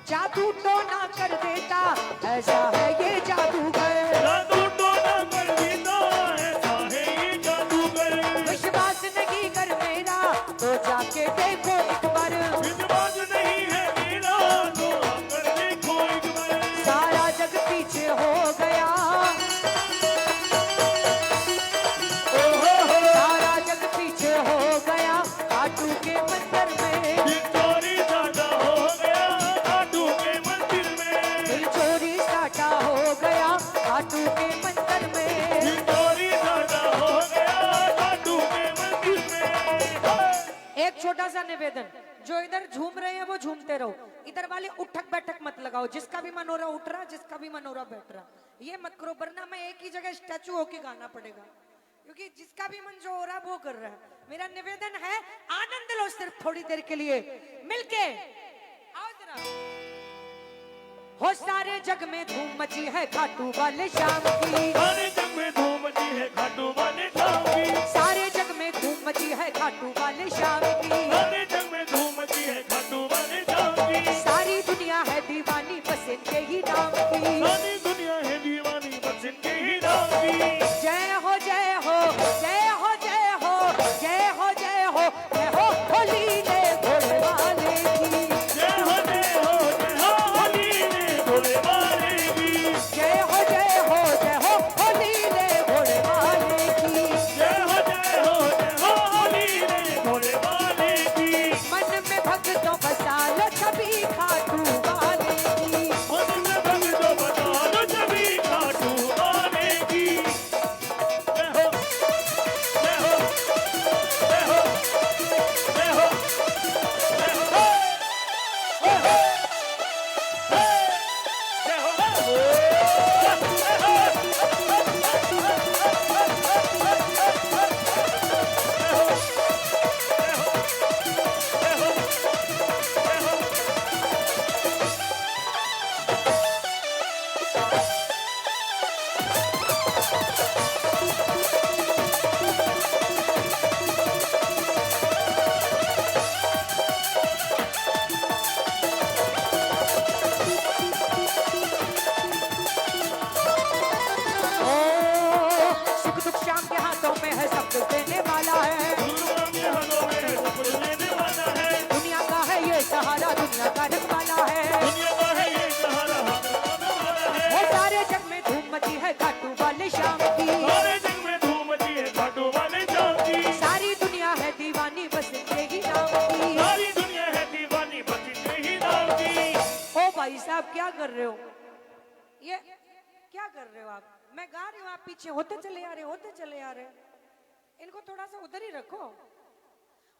जादू तो ना कर देता ऐसा है ये जादूगर, विश्वास नहीं कर मेरा तो जाके देखो एक बार, सारा जग पीछे हो गया, सारा जग पीछे हो गया खाटू के मंदिर में, दिल चोरी साटा हो गया खाटू के मंदिर में। एक छोटा सा निवेदन, जो इधर झूम रहे हैं वो झूमते रहो, इधर वाले उठक बैठक मत लगाओ, जिसका भी मन हो रहा उठ रहा, जिसका भी मन हो रहा बैठ रहा, ये मत करो वरना मैं एक ही जगह स्टैचू होके गाना पड़ेगा, क्योंकि जिसका भी मन जो हो रहा है वो कर रहा है। मेरा निवेदन है आनंद लो सिर्फ थोड़ी देर के लिए मिलके, आओ जरा। हो सारे जग में धूम मची है खाटू वाले शाम की, सारे जग में धूम मची है खाटू वाले शाम की, सारी दुनिया है दीवानी बस इनके ही नाम की, जय हो जय हो जय हो जय हो जय हो जय हो जय हो होली ने घोड़े वाले की, जय हो जय हो जय हो होली ने घोड़े वाले की, मन में भक्तों बसा लो छवि खाटू वाले की, सहारा दुनिया का रखवाला है, वो सारे जग में धूम मची है खाटू वाले शाम की, सारी दुनिया है दीवानी बस इनके ही नाम की। ओ भाई साहब क्या कर रहे हो, ये क्या कर रहे हो आप? मैं गा रही हूँ, आप पीछे होते चले आ रहे, होते चले आ रहे, इनको थोड़ा सा उधर ही रखो।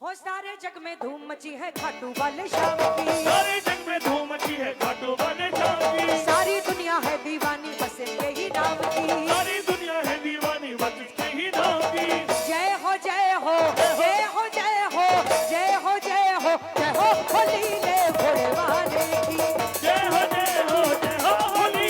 हो सारे जग में धूम मची है खाटू वाले शाम की, सारे जग में धूम मची है खाटू वाले शाम की, सारी दुनिया है दीवानी बस इनके ही नाम की, सारी दुनिया है दीवानी बस इसके ही नाम की। जय हो जय हो जय हो जय हो जय हो जय हो जय हो होली ने घोड़े वाले की, जय हो जय हो जय हो होली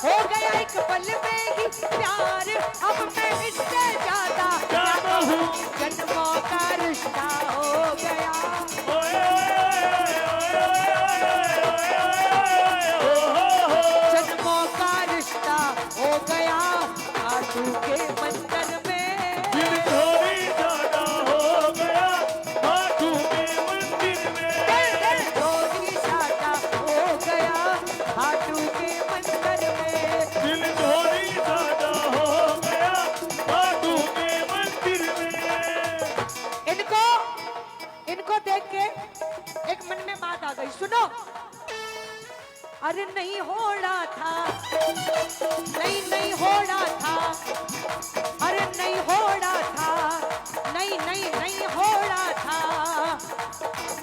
हो गया एक पल में ही प्यार, अब मैं इससे ज्यादा क्या कहूँ, जन्मों का रिश्ता हो गया। जन्मों का रिश्ता हो गया खाटू के मंदिर में। दिल थोड़ी ज्यादा हो गया खाटू के मंदिर में। दिल थोड़ी ज्यादा हो गया खाटू के मंदिर में। दिल थोड़ी ज्यादा हो गया खाटू के मंदिर में। इनको देख के एक मन में बात आ गई, सुनो। अरे नहीं हो रहा था, नहीं हो रहा था, अरे नहीं हो रहा था, नहीं हो रहा था,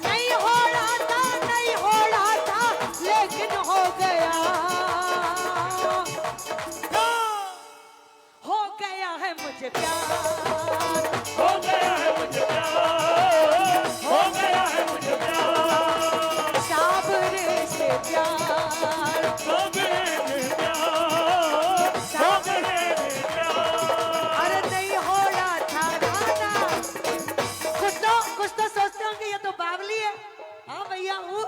नहीं हो रहा था, नहीं हो रहा था, लेकिन हो गया है मुझे प्यार, हो गया है मुझे प्यार, हो गया है मुझे प्यार, साबरे से प्यार, साबरे से प्यार, साबरे से प्यार। अरे नहीं हो रहा था ना। कुछ तो सोचते होंगे ये तो बावली है। हाँ भैया हूँ,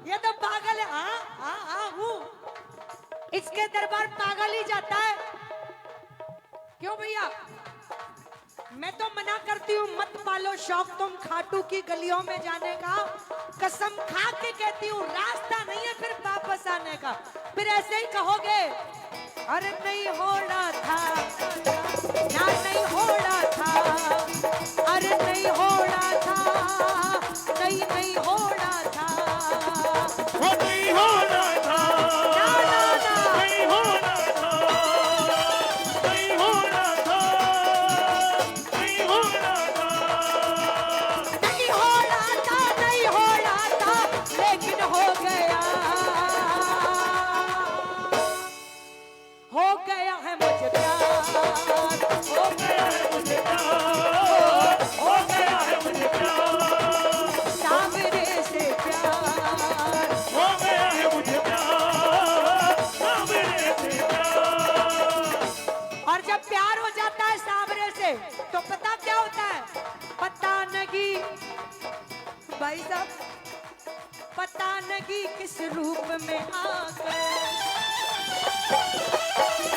ये तो पागल है। हाँ हूँ। इसके दरबार पागल ही जाता है। क्यों भैया? मैं तो मना करती हूँ, मत पालो शौक तुम खाटू की गलियों में जाने का। कसम खा के कहती हूँ, रास्ता नहीं है फिर वापस आने का। फिर ऐसे ही कहोगे अरे नहीं हो रहा था ना, नहीं हो रहा था, अरे नहीं हो रहा था, नहीं हो रहा था, वो नहीं होना था, ना। नहीं होना था, नहीं होना था, नहीं होना था, नहीं हो रहा था, नहीं हो रहा था, लेकिन हो गया है मुझे प्यार, हो गया है मुझे प्यार, हो गया है मुझे प्यार, सामने से प्यार, हो गया है मुझे प्यार, सामने से प्यार। और जब प्यार हो जाता है सामने से तो पता क्या होता है? पता नहीं भाई साहब, पता नहीं किस रूप में आकर,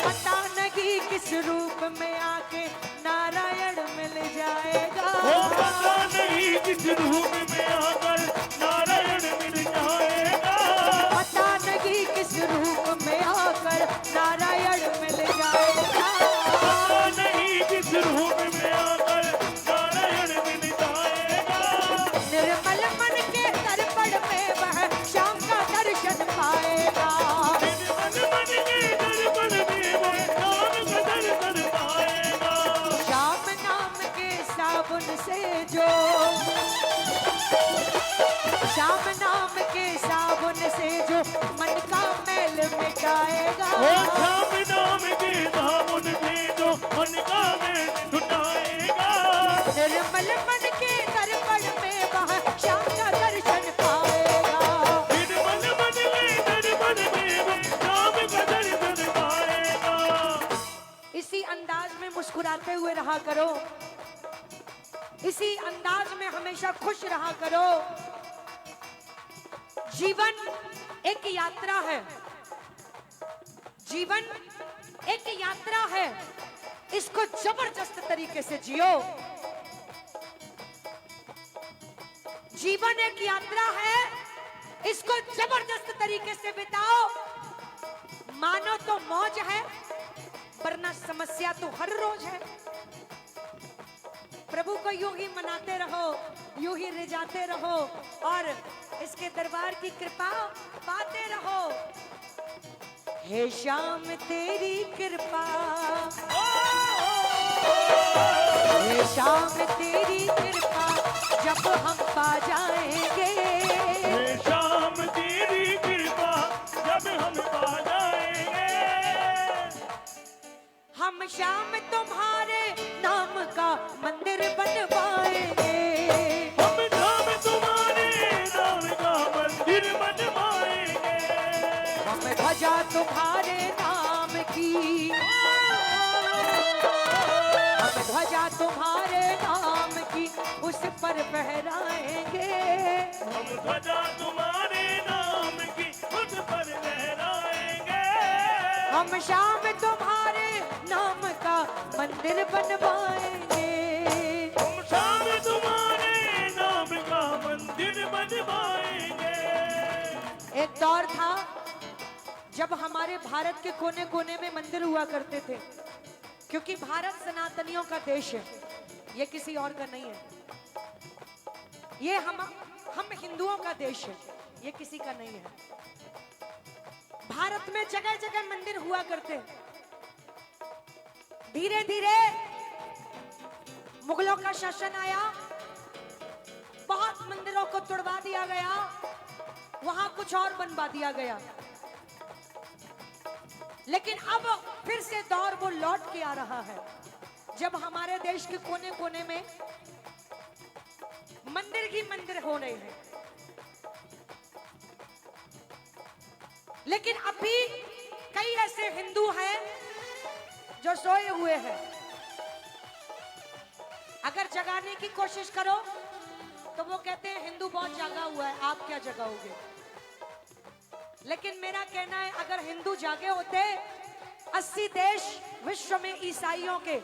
पता नहीं किस रूप में आके नारायण मिल जाएगा। वो पता नहीं किस रूप में आकर नारायण मिल जाएगा, पता नहीं किस रूप में आकर नारायण मिल जाएगा। पता नहीं किस रूप में आकर नारायण मिल जाएगा। निर्मल मन के दर्पण में वह श्याम का दर्शन पाएगा। निर्मल मन के दर्पण में वो श्याम का दर्शन पाएगा। श्याम नाम के साबुन से जो, श्याम नाम के साबुन से जो मन का मैल मिटाएगा। वो श्याम नाम के साबुन से जो मन का मैल छुटाएगा। निर्मल मन के दर्पण में वह श्याम का दर्शन पाएगा। निर्मल मन के दर्पण में वो श्याम का दर्शन पाएगा। इसी अंदाज में मुस्कुराते हुए रहा करो, इसी अंदाज में हमेशा खुश रहा करो। जीवन एक यात्रा है, जीवन एक यात्रा है, इसको जबरदस्त तरीके से जियो। जीवन एक यात्रा है, इसको जबरदस्त तरीके से बिताओ। मानो तो मौज है, वरना समस्या तो हर रोज है। प्रभु को यूं ही मनाते रहो, यूं ही रिझाते रहो और इसके दरबार की कृपा पाते रहो। हे श्याम तेरी कृपा, हे श्याम तेरी कृपा जब हम पा जाएंगे। हे श्याम तेरी कृपा जब हम पा जाएंगे। हम श्याम तुम्हारे नाम का मंदिर बनवाएंगे। हम श्याम तुम्हारे नाम का मंदिर बनवाएंगे। हम ध्वजा तुम्हारे नाम की, हम ध्वजा तुम्हारे नाम की उस पर फहराएंगे। हम ध्वजा तुम्हारे नाम की उस पर लहराएंगे। हम शाम तुम्हारे नाम का मंदिर बनवाएंगे। हम शाम तुम्हारे नाम का मंदिर बनवाएंगे। एक दौर था जब हमारे भारत के कोने कोने में मंदिर हुआ करते थे, क्योंकि भारत सनातनियों का देश है, ये किसी और का नहीं है। ये हम हिंदुओं का देश है, ये किसी का नहीं है। भारत में जगह जगह मंदिर हुआ करते। धीरे धीरे मुगलों का शासन आया, बहुत मंदिरों को तोड़वा दिया गया, वहां कुछ और बनवा दिया गया। लेकिन अब फिर से दौर वो लौट के आ रहा है जब हमारे देश के कोने कोने में मंदिर ही मंदिर हो रहे हैं। लेकिन अभी कई ऐसे हिंदू हैं जो सोए हुए हैं। अगर जगाने की कोशिश करो तो वो कहते हैं हिंदू बहुत जागा हुआ है, आप क्या जगाओगे। लेकिन मेरा कहना है अगर हिंदू जागे होते, 80 देश विश्व में ईसाइयों के,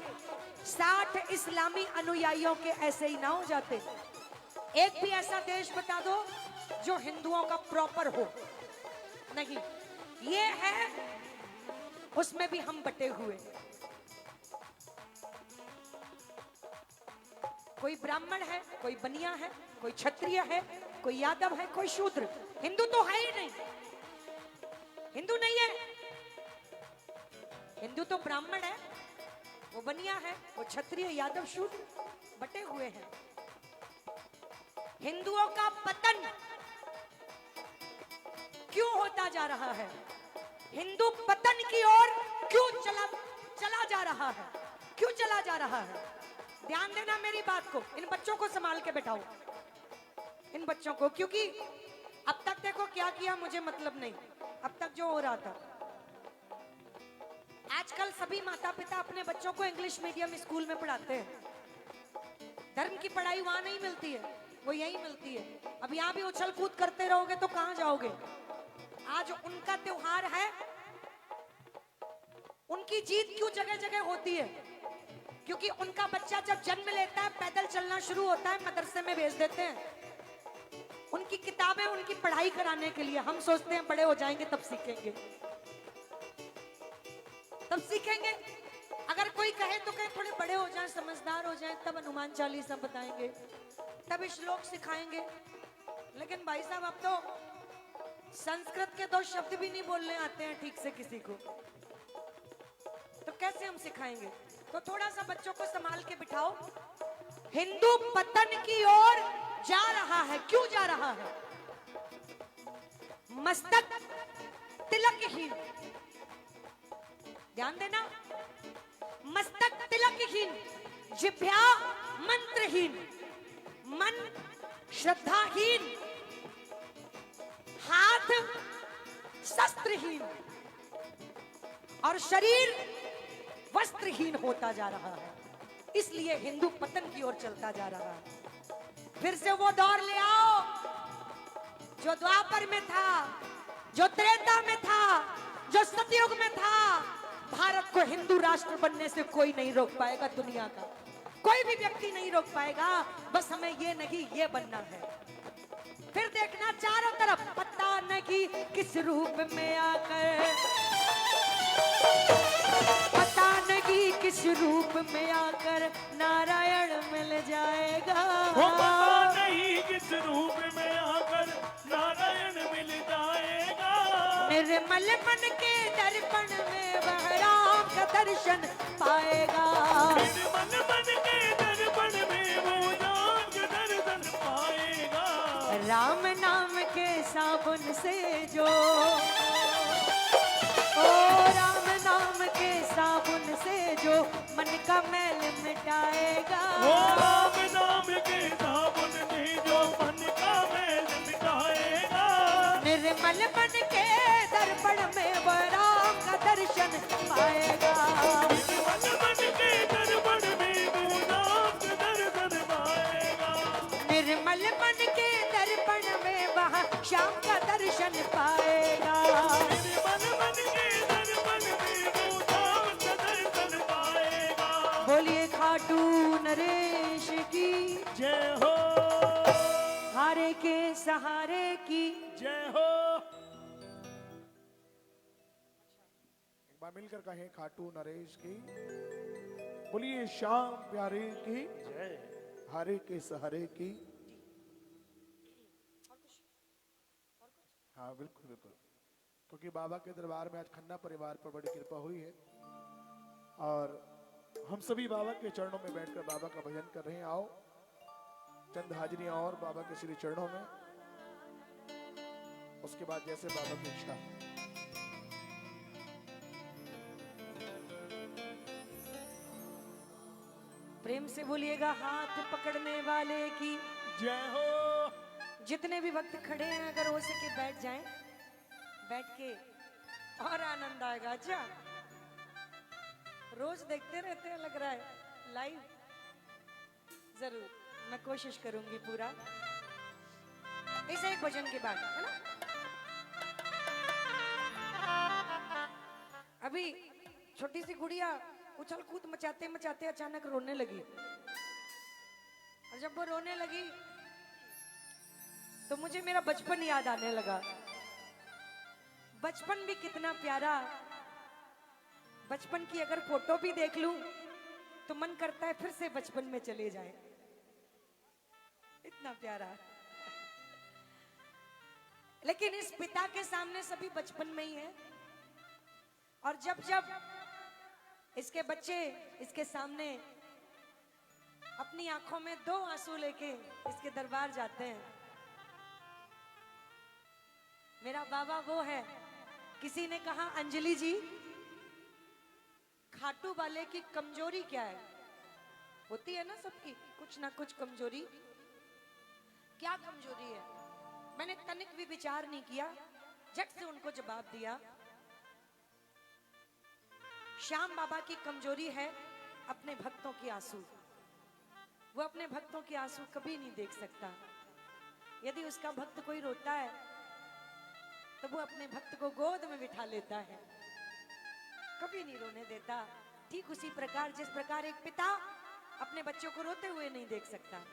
60 इस्लामी अनुयायियों के ऐसे ही ना हो जाते। एक भी ऐसा देश बता दो जो हिंदुओं का प्रॉपर हो, नहीं। ये है, उसमें भी हम बटे हुए। कोई ब्राह्मण है, कोई बनिया है, कोई क्षत्रिय है, कोई यादव है, कोई शूद्र। हिंदू तो है ही नहीं, हिंदू नहीं है। हिंदू तो ब्राह्मण है, वो बनिया है, वो क्षत्रिय, यादव, शूद्र बटे हुए हैं। हिंदुओं का पतन क्यों होता जा रहा है? हिंदू पतन की ओर क्यों चला जा रहा है? क्यों चला जा रहा है? ध्यान देना मेरी बात को। इन बच्चों को संभाल के बैठाओ, इन बच्चों को, क्योंकि अब तक देखो क्या किया मुझे मतलब नहीं। अब तक जो हो रहा था, आजकल सभी माता पिता अपने बच्चों को इंग्लिश मीडियम स्कूल में पढ़ाते हैं। धर्म की पढ़ाई वहां नहीं मिलती है, वो यही मिलती है। अब यहां भी उछल कूद करते रहोगे तो कहां जाओगे? आज उनका त्योहार है, उनकी जीत क्यों जगह जगह होती है? क्योंकि उनका बच्चा जब जन्म लेता है, पैदल चलना शुरू होता है, मदरसे में भेज देते हैं। उनकी किताबें, उनकी पढ़ाई कराने के लिए। हम सोचते हैं बड़े हो जाएंगे तब सीखेंगे, तब सीखेंगे। अगर कोई कहे तो कहे थोड़े बड़े हो जाएं, समझदार हो जाएं, तब हनुमान चालीसा बताएंगे, तब श्लोक सिखाएंगे। लेकिन भाई साहब अब तो संस्कृत के 2 शब्द भी नहीं बोलने आते हैं ठीक से किसी को, तो कैसे हम सिखाएंगे? तो थोड़ा सा बच्चों को संभाल के बिठाओ। हिंदू पतन की ओर जा रहा है। क्यों जा रहा है? मस्तक तिलकहीन, ध्यान देना, मस्तक तिलकहीन, जिह्वा मंत्रहीन, मन श्रद्धाहीन, हाथ शस्त्रहीन और शरीर वस्त्रहीन होता जा रहा है। इसलिए हिंदू पतन की ओर चलता जा रहा है। फिर से वो दौर ले आओ जो द्वापर में था, जो त्रेता में था, जो सतयुग में था। भारत को हिंदू राष्ट्र बनने से कोई नहीं रोक पाएगा, दुनिया का कोई भी व्यक्ति नहीं रोक पाएगा। बस हमें ये नहीं, ये बनना है। फिर देखना चारों तरफ, पता नहीं किस रूप में आकर, पता नहीं किस रूप में आकर नारायण मिल जाएगा। वो पता नहीं किस रूप में आकर नारायण मिल जाएगा। निर्मल मन के दर्पण में वह राम का दर्शन पाएगा। निर्मल मन के दर्पण में वो राम का दर्शन पाएगा। राम नाम के साबुन से जो, ओ राम नाम के साबुन से जो मन का मैल मिटाएगा। वो राम नाम के साबुन से जो मन का मैल मिटाएगा। निर्मल मन के दर्पण में वो राम का दर्शन मां मिलकर कहें खाटू नरेश की। बोलिए श्याम प्यारे की, जय। हरे के सहारे की। हाँ बिल्कुल बिल्कुल, क्योंकि बाबा के दरबार में आज खन्ना परिवार पर बड़ी कृपा हुई है और हम सभी बाबा के चरणों में बैठकर बाबा का भजन कर रहे हैं। आओ चंद हाजिरियां और बाबा के श्री चरणों में, उसके बाद जैसे बाबा की इच्छा। प्रेम से बोलिएगा हाथ पकड़ने वाले की जय हो। जितने भी वक्त खड़े हैं अगर हो सके बैठ जाएं, बैठ के और आनंद आएगा। अच्छा रोज देखते रहते हैं, लग रहा है लाइव। जरूर मैं कोशिश करूंगी पूरा, इस एक भजन के बाद, है ना। अभी छोटी सी गुड़िया उछल कूद मचाते मचाते अचानक रोने लगी, और जब वो रोने लगी तो मुझे मेरा बचपन याद आने लगा। बचपन भी कितना प्यारा, बचपन की अगर फोटो भी देख लूं तो मन करता है फिर से बचपन में चले जाएं, इतना प्यारा। लेकिन इस पिता के सामने सभी बचपन में ही है, और जब जब इसके बच्चे इसके सामने अपनी आंखों में 2 आंसू लेके इसके दरबार जाते हैं, मेरा बाबा वो है। किसी ने कहा अंजलि जी खाटू वाले की कमजोरी क्या है? होती है ना सबकी कुछ ना कुछ कमजोरी। क्या कमजोरी है? मैंने तनिक भी विचार नहीं किया, झट से उनको जवाब दिया, श्याम बाबा की कमजोरी है अपने भक्तों के आंसू। वो अपने भक्तों के आंसू कभी नहीं देख सकता। यदि उसका भक्त कोई रोता है तो वो अपने भक्त को गोद में बिठा लेता है, कभी नहीं रोने देता। ठीक उसी प्रकार जिस प्रकार एक पिता अपने बच्चों को रोते हुए नहीं देख सकता।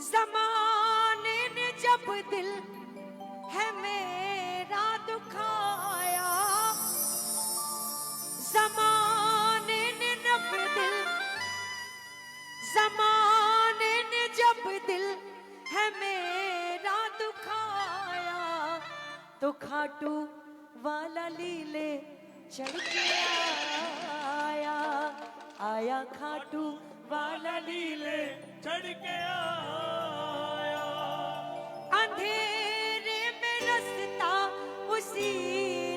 ज़माने ने जब दिल है मेरा दुखाया, ज़माने ने जब दिल, ज़माने ने जब दिल है मेरा दुखाया, तो खाटू वाला लीले चढ़ के आया, आया खाटू वाला लीले चढ़ के आया। अंधेरे में रास्ता उसी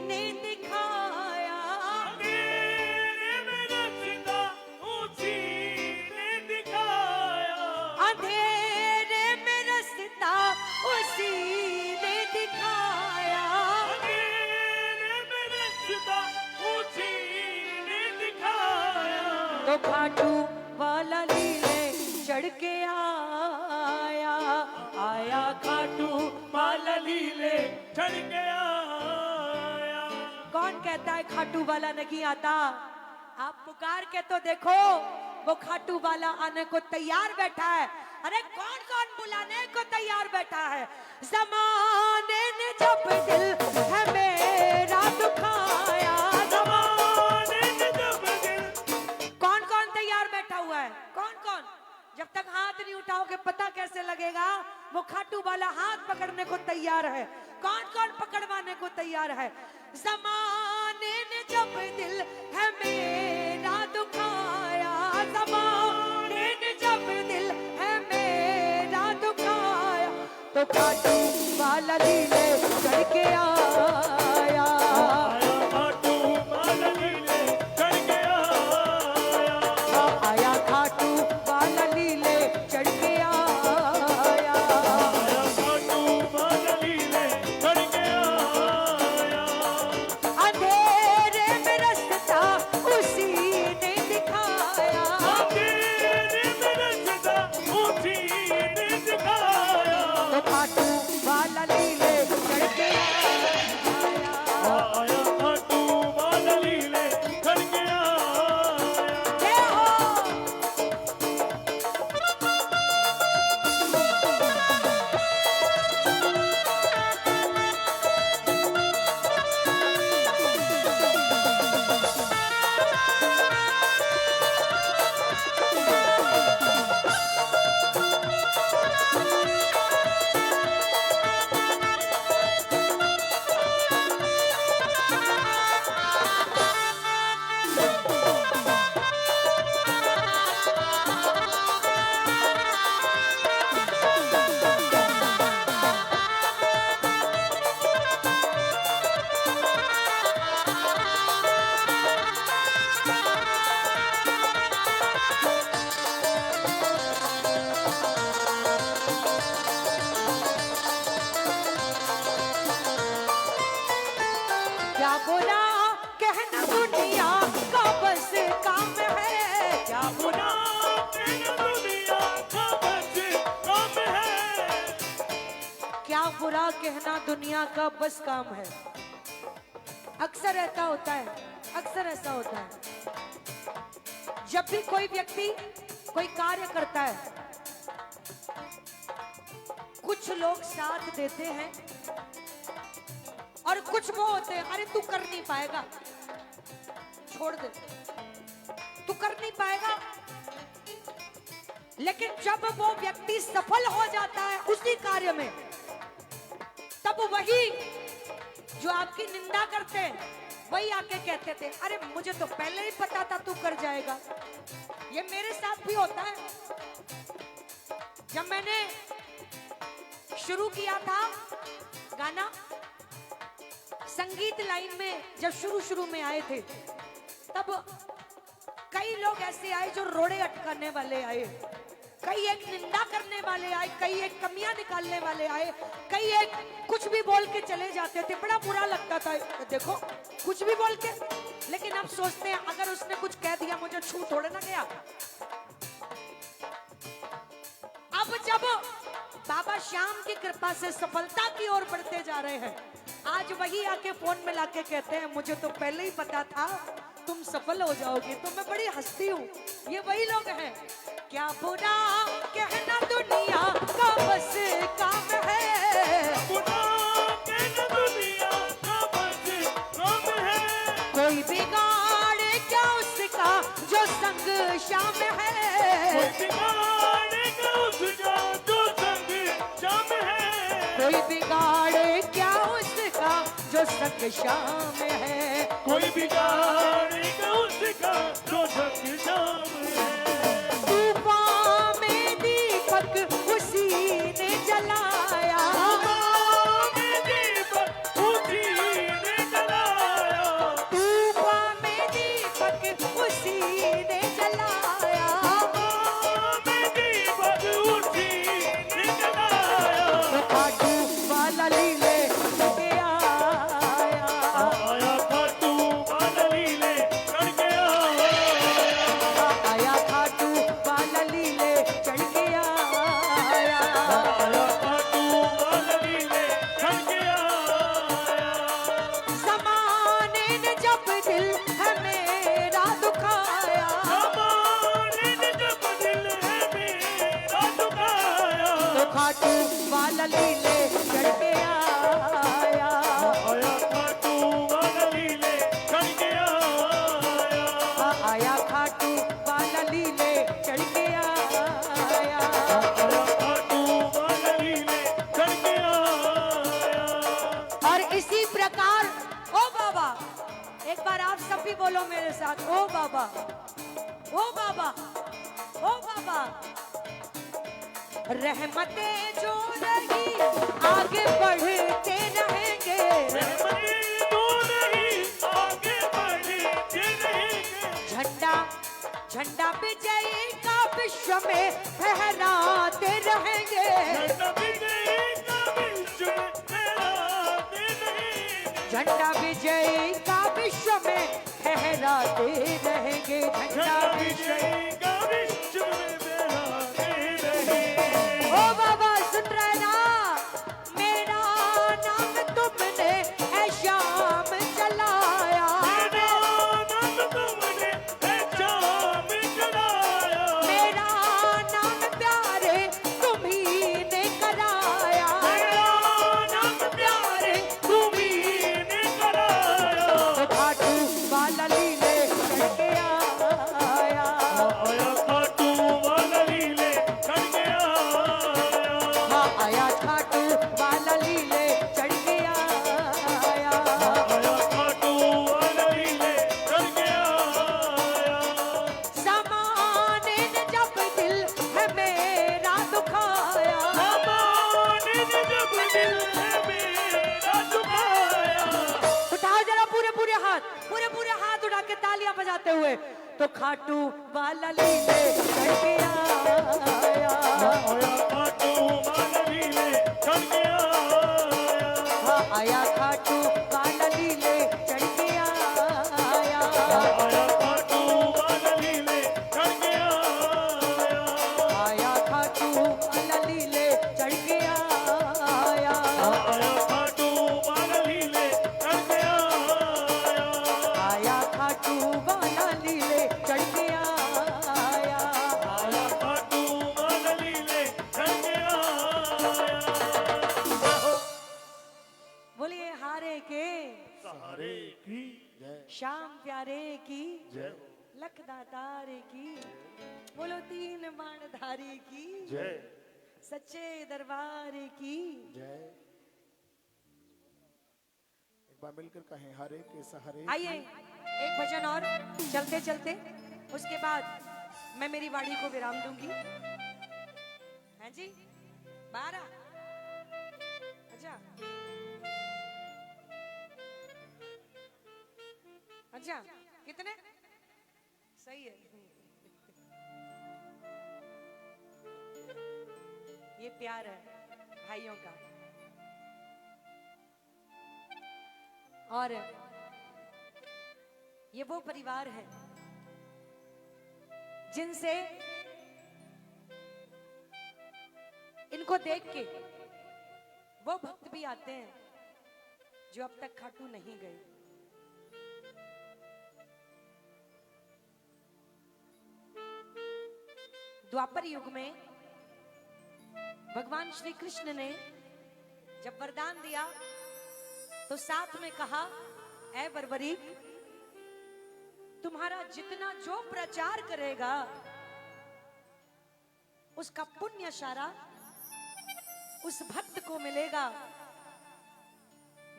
ने दिखाया, अंधेरे में रास्ता उसी ने दिखाया, अंधेरे में रास्ता उसी ने दिखाया, अंधेरे में रास्ता उसी ने दिखाया। तो खाटू वाला लीले चढ़ के आया, आया खाटू वाला लीले। चढ़ के आया। कौन कहता है खाटू वाला नहीं आता? आप पुकार के तो देखो, वो खाटू वाला आने को तैयार बैठा है। अरे कौन कौन बुलाने को तैयार बैठा है? ज़माने ने जब दिल है मेरा दुखाया, ज़माने ने जब दिल। कौन कौन तैयार बैठा हुआ है? कौन कौन? जब तक हाथ नहीं उठाओगे पता कैसे लगेगा? वो खाटू वाला हाथ पकड़ने को तैयार है। कौन कौन पकड़वाने को तैयार है? ज़माने ने जब दिल है मेरा दुखाया, ज़माने ने जब दिल है मेरा दुखाया, तो खाटू वाला लीले चढ़ के आया, आया खाटू वाला लीले चढ़ के आया। आया खाटू वाला लीले चढ़ के आया, आया खाटू वाला लीले चढ़ के आया। अंधेरे में रास्ता उसी ने दिखाया, अंधेरे में रास्ता उसी ने दिखाया। तो खाटू वाला लीले बुरा कहना दुनिया का बस काम है। अक्सर ऐसा होता है, अक्सर ऐसा होता है, जब भी कोई व्यक्ति कोई कार्य करता है, कुछ लोग साथ देते हैं और कुछ वो होते हैं, अरे तू कर नहीं पाएगा, छोड़ दे, तू कर नहीं पाएगा। लेकिन जब वो व्यक्ति सफल हो जाता है उसी कार्य में, तब वही जो आपकी निंदा करते हैं वही आके कहते थे, अरे मुझे तो पहले ही पता था तू कर जाएगा। ये मेरे साथ भी होता है। जब मैंने शुरू किया था गाना, संगीत लाइन में जब शुरू में आए थे, तब कई लोग ऐसे आए जो रोड़े अटकाने वाले आए, कई एक निंदा करने वाले आए, कई एक कमियां निकालने वाले आए, कई एक कुछ भी बोल के चले जाते थे। बड़ा बुरा लगता था, देखो कुछ भी बोल के। लेकिन अब सोचते हैं अगर उसने कुछ कह दिया मुझे छू थोड़े ना गया। अब जब बाबा श्याम की कृपा से सफलता की ओर बढ़ते जा रहे हैं, आज वही आके फोन में लाके कहते हैं मुझे तो पहले ही पता था तुम सफल हो जाओगे। तो मैं बड़ी हंसती हूँ, ये वही लोग हैं। क्या बुरा कहना दुनिया का बस काम है, बुरा कहना दुनिया का बस काम है, कोई बिगाड़े क्या उसका जो संग शाम है, कोई बिगाड़ेगा उसका जो संग शाम है, कोई बिगाड़े क्या उसका जो संग शाम है, कोई बिगाड़ेगा उसका जो संग शाम है। तूफान में दीपक उसी ने जलाया, में दीपक उसी ने जलाया, तूफान में दीपक उसी ने जलाया, में दीपक उसी ने जलाया। खाटू वाला लीले के आया, आया खाटू वाला लीले करके आया, आया खाटू वाला लीले चढ़ के आया, आया खाटू वाला लीले करके आया। ज़माने ने जब दिल है मेरा दुखाया, ज़माने ने जब दिल है मेरा दुखाया, तो खाटू वाला लीले चढ़ के आया, आया खाटू वाला लीले करके आया, आया खाटू वाला लीले चढ़ के आया। आया खाटू वाला लीले करके आया। और इसी प्रकार ओ बाबा, एक बार आप सब भी बोलो मेरे साथ, ओ बाबा, ओ बाबा, ओ बाबा। रहमतें जो रही आगे बढ़ते रहेंगे, रहमतें तो नहीं आगे बढ़ते रहेंगे, झंडा झंडा विजयी का विश्व में फहराते रहेंगे, झंडा विजयी का विश्व में फहराते रहेंगे, झंडा विजयी का विश्व में फहराते रहेंगे, झंडा झंडा विजयी। विजयी का विश्व में फहराते रहेंगे। ओ बाबा सुन रहे ना, मेरा नाम तुमने है श्याम चलाया, मेरा नाम तुमने है शाम चलाया, मेरा नाम प्यारे तुम्ही ने कराया, मेरा नाम प्यारे तुम्ही ने कराया। तो खाटू वाला लीले चढ़ के आया, आया खाटू वाला लीले करके आया, हाँ आया खाटू वाला लीले चढ़ के आया, आया खाटू वाला लीले करके आया। ज़माने ने जब दिल है मेरा दुखाया, ज़माने ने जब दिल है मेरा दुखाया, उठाओ जरा पूरे पूरे हाथ उठा के तालियां बजाते हुए, तो खाटू वाला लीले चढ़ के आया, आया खाटू वाला लीले करके आया, हाँ आया खाटू वाला लीले चढ़ के आया, आया खाटू वाला लीले करके आया, आया खाटू वाला लीले चढ़ के आया, श्याम प्यारे की, जय लख दातारे की, बोलो तीन बाणधारी की, जय सच्चे दरबार की। जय। एक बार मिलकर कहें हरे के सहारे। आइए एक भजन और चलते चलते, उसके बाद मैं मेरी वाणी को विराम दूंगी। हैं जी 12, अच्छा अच्छा, कितने सही है। ये प्यार है भाइयों का। और ये वो परिवार है जिनसे इनको देख के वो भक्त भी आते हैं जो अब तक खाटू नहीं गए। द्वापर युग में भगवान श्री कृष्ण ने जब वरदान दिया तो साथ में कहा, ऐ बर्बरी, तुम्हारा जितना जो प्रचार करेगा उसका पुण्य सारा उस भक्त को मिलेगा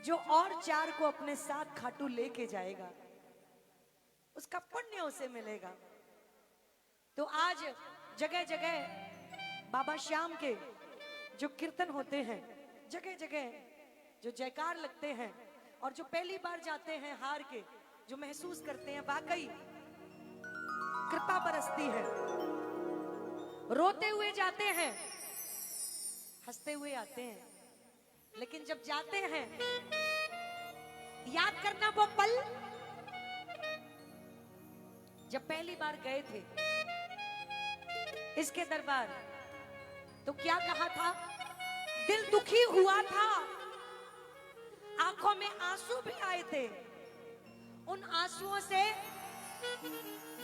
जो और 4 को अपने साथ खाटू लेके जाएगा, उसका पुण्य उसे मिलेगा। तो आज जगह जगह बाबा श्याम के जो कीर्तन होते हैं, जगह जगह जो जयकार लगते हैं, और जो पहली बार जाते हैं हार के, जो महसूस करते हैं वाकई कृपा बरसती है। रोते हुए जाते हैं, हंसते हुए आते हैं, लेकिन जब जाते हैं याद करना वो पल जब पहली बार गए थे इसके दरबार, तो क्या कहा था? दिल दुखी हुआ था, आंखों में आंसू भी आए थे। उन आंसुओं से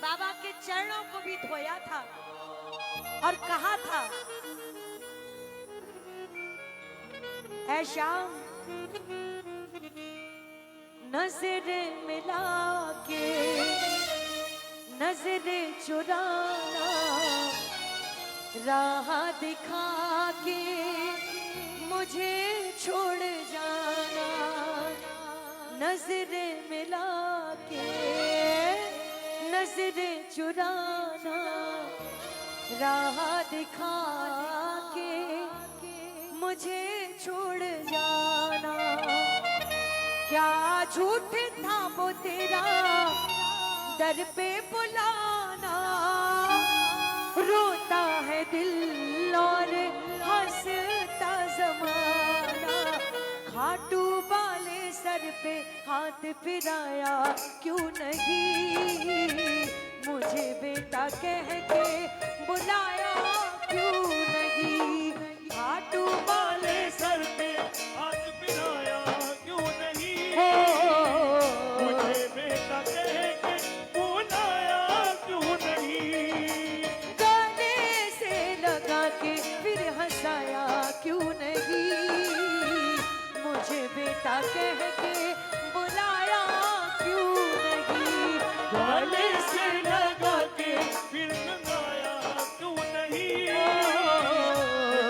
बाबा के चरणों को भी धोया था और कहा था, ऐ श्याम नजर मिला के नजर चुराना, राह दिखा के मुझे छोड़ जाना, नजर मिला के नजर चुराना, राह दिखा के मुझे छोड़ जाना। क्या झूठ था वो तेरा दर पे बुलाना, रोता है दिल और हंसता जमाना, खाटू वाले सर पे हाथ फिराया क्यों नहीं, मुझे बेटा कह के बुलाया क्यों नहीं, खाटू वाले सर पे हाथ फिराया क्यों नहीं, मुझे बेटा कह के बुलाया क्यों नहीं, गले से लगा के फिर हंसाया क्यों नहीं, मुझे बेटा कह के बुलाया क्यों नहीं, गले से लगा के फिर लगाया क्यों नहीं,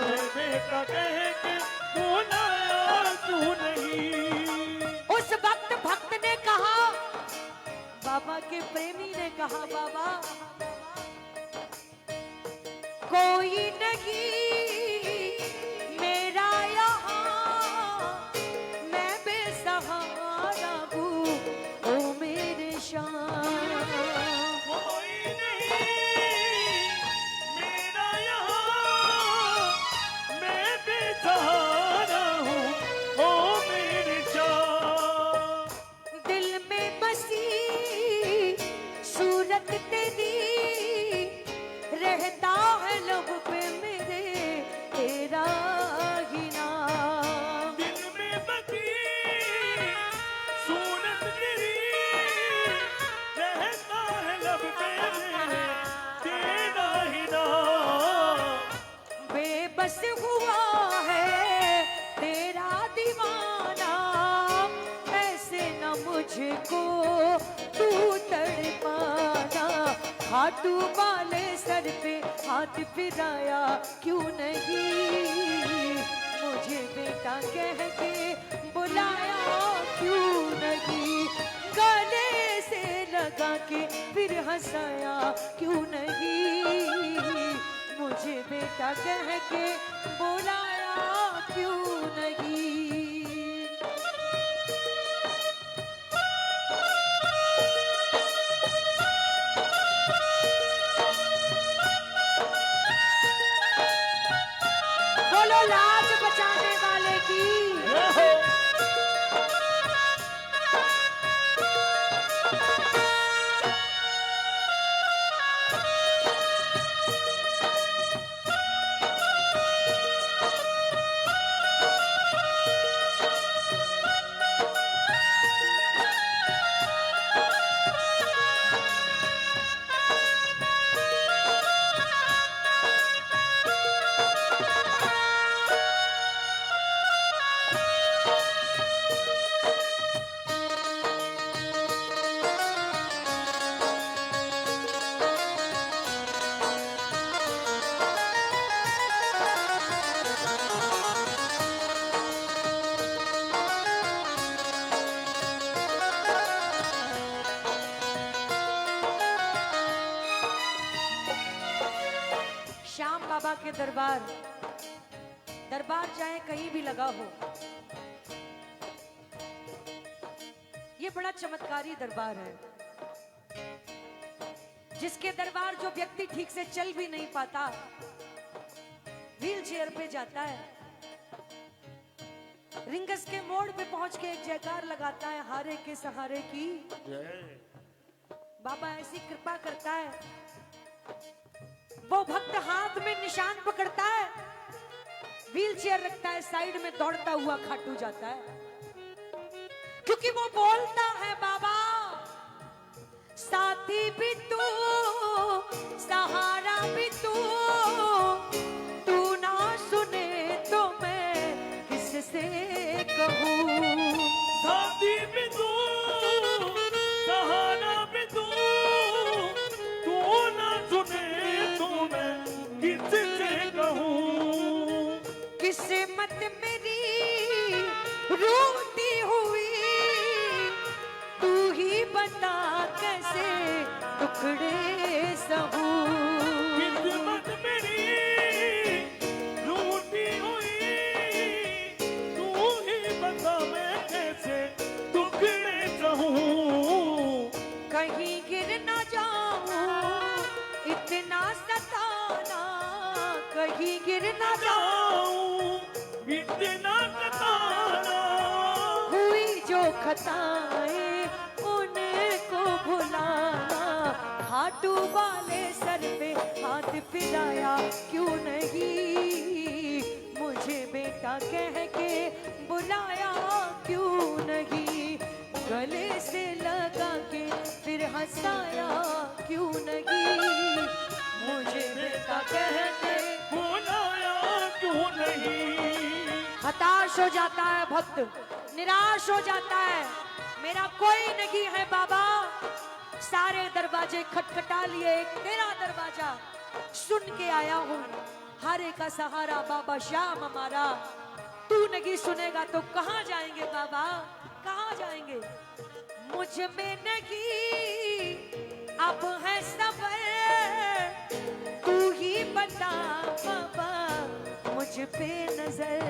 मुझे बेटा कह के बुलाया क्यों नहीं। उस वक्त भक्त ने कहा, बाबा के प्रेमी ने कहा, बाबा कोई नहीं मेरा यहाँ, मैं बेसहारा हूँ ओ मेरे श्याम, कोई नहीं मेरा यहाँ, मैं बेसहारा हूँ ओ मेरे श्याम, दिल में बसी सूरत तेरी रहता है लब पे मेरे खाटू वाले सर पे हाथ फिराया क्यों नहीं, मुझे बेटा कह के बुलाया क्यों नहीं, गले से लगा के फिर हंसाया क्यों नहीं, मुझे बेटा कह के बुलाया क्यों नहीं। बोलो लाज बचाने वाले की। श्याम बाबा के दरबार, दरबार चाहे कहीं भी लगा हो, ये बड़ा चमत्कारी दरबार है। जिसके दरबार जो व्यक्ति ठीक से चल भी नहीं पाता, व्हील चेयर पे जाता है, रिंगस के मोड़ पे पहुंच के एक जयकार लगाता है, हारे के सहारे की बाबा ऐसी कृपा करता है। वो भक्त हाथ में निशान पकड़ता है, व्हील चेयर रखता है, साइड में दौड़ता हुआ खाटू जाता है, क्योंकि वो बोलता है बाबा साथी भी तू, सहारा भी तू, तू ना सुने तो मैं किससे कहूँ। साथी भी तू, सहारा भी तू, तू ना सुने तो मैं किससे कहूँ। किस्मत मेरी रोती हुई, तू ही बता कैसे टुकड़े सहूं। किस्मत मेरी रूठी हुई, तू ही बता मैं कैसे टुकड़े सहूं। कहीं गिर ना जाऊं इतना सताना, कहीं गिर ना जाऊं इतना सताना, हुई जो खताएं उनको भुलाना, खाटू वाले सर पे हाथ फिराया क्यों नहीं, मुझे बेटा कह के बुलाया क्यों नहीं, गले से लगा के फिर हंसाया क्यों नहीं, मुझे बेटा कह के बुलाया क्यों नहीं। हताश हो जाता है भक्त, निराश हो जाता है, मेरा कोई नहीं है बाबा, सारे दरवाजे खटखटा लिए, एक तेरा दरवाजा सुन के आया हूँ, हारे का सहारा बाबा श्याम हमारा, तू नहीं सुनेगा तो कहाँ जाएंगे बाबा, कहाँ जाएंगे। मुझ में नहीं अब है सबर, तू ही बता बाबा मुझ पे नजर,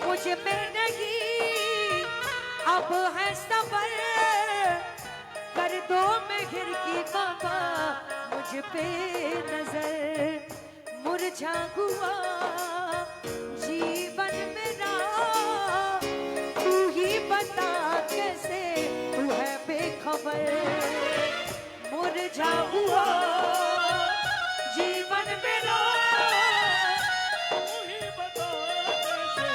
मुझ में नहीं अब है सबर, कर दो मैं घिर की बाबा मुझ पे नजर, मुरझा हुआ जीवन मेरा, तू ही बता कैसे तू है बेखबर, मुरझा हुआ जीवन मेरा, तू ही बता कैसे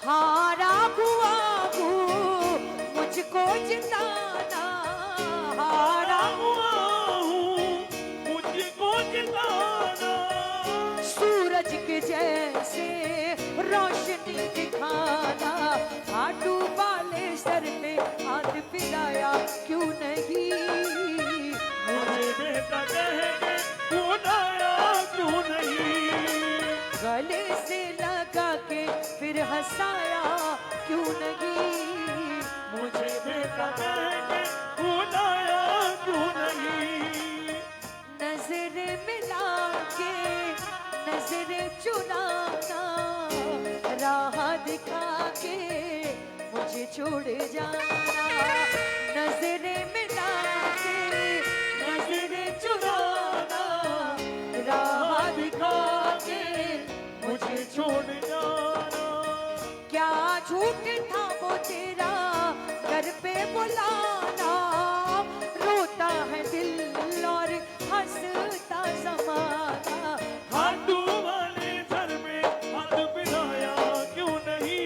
हारा हुआ हूँ मुझको जिताना, हारा हुआ हूँ मुझको जिताना, सूरज के जैसे रोशनी दिखाना, खाटू वाले सर पे हाथ फिराया क्यों नहीं, मुझे बेटा कहेंगे बुलाया क्यों नहीं, गले से लगा के फिर हंसाया क्यों नहीं, मुझे बेटा कहेंगे बुलाया क्यों नहीं, नजरें मिला के नजरें चुराना, राह दिखा के मुझे छोड़ जाना, नजरें मिला के नजरें चुराना, राह दिखा के मुझे छोड़ जाना, क्या झूठ था वो तेरा घर पे बुलाना, रोता है दिल और हंसता जमाना, हाथू वाले सर में हाथ मिलाया क्यों नहीं,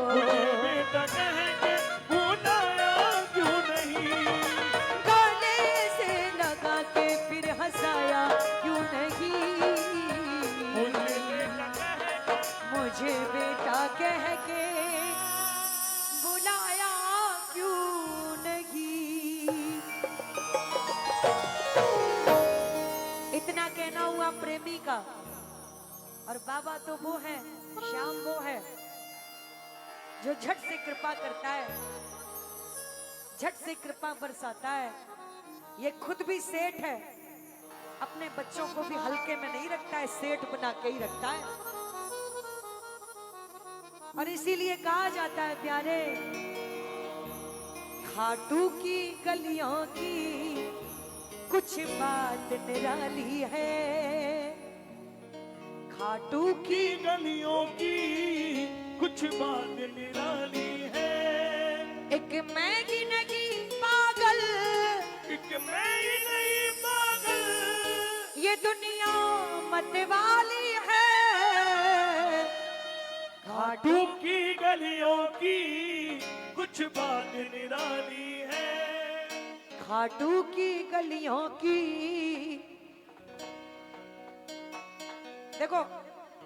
मुझे बेटा कहेंगे बुलाया क्यों नहीं, गले से लगा के फिर हंसाया क्यों नहीं, मुझे बेटा कहेंगे मुझे बेटा कह के बुलाया क्यों नहीं। इतना कहना हुआ प्रेमी का, और बाबा तो वो है, श्याम वो है जो झट से कृपा करता है, झट से कृपा बरसाता है। ये खुद भी सेठ है, अपने बच्चों को भी हल्के में नहीं रखता है, सेठ बना के ही रखता है। और इसीलिए कहा जाता है प्यारे, खाटू की गलियों की कुछ बात निराली है, खाटू की की गलियों की कुछ बात निराली है, एक मैगी नगी पागल, एक मैं ही नहीं पागल, ये दुनिया मत वाली है, खाटू की गलियों की कुछ बात निराली है, खाटू की गलियों की। देखो,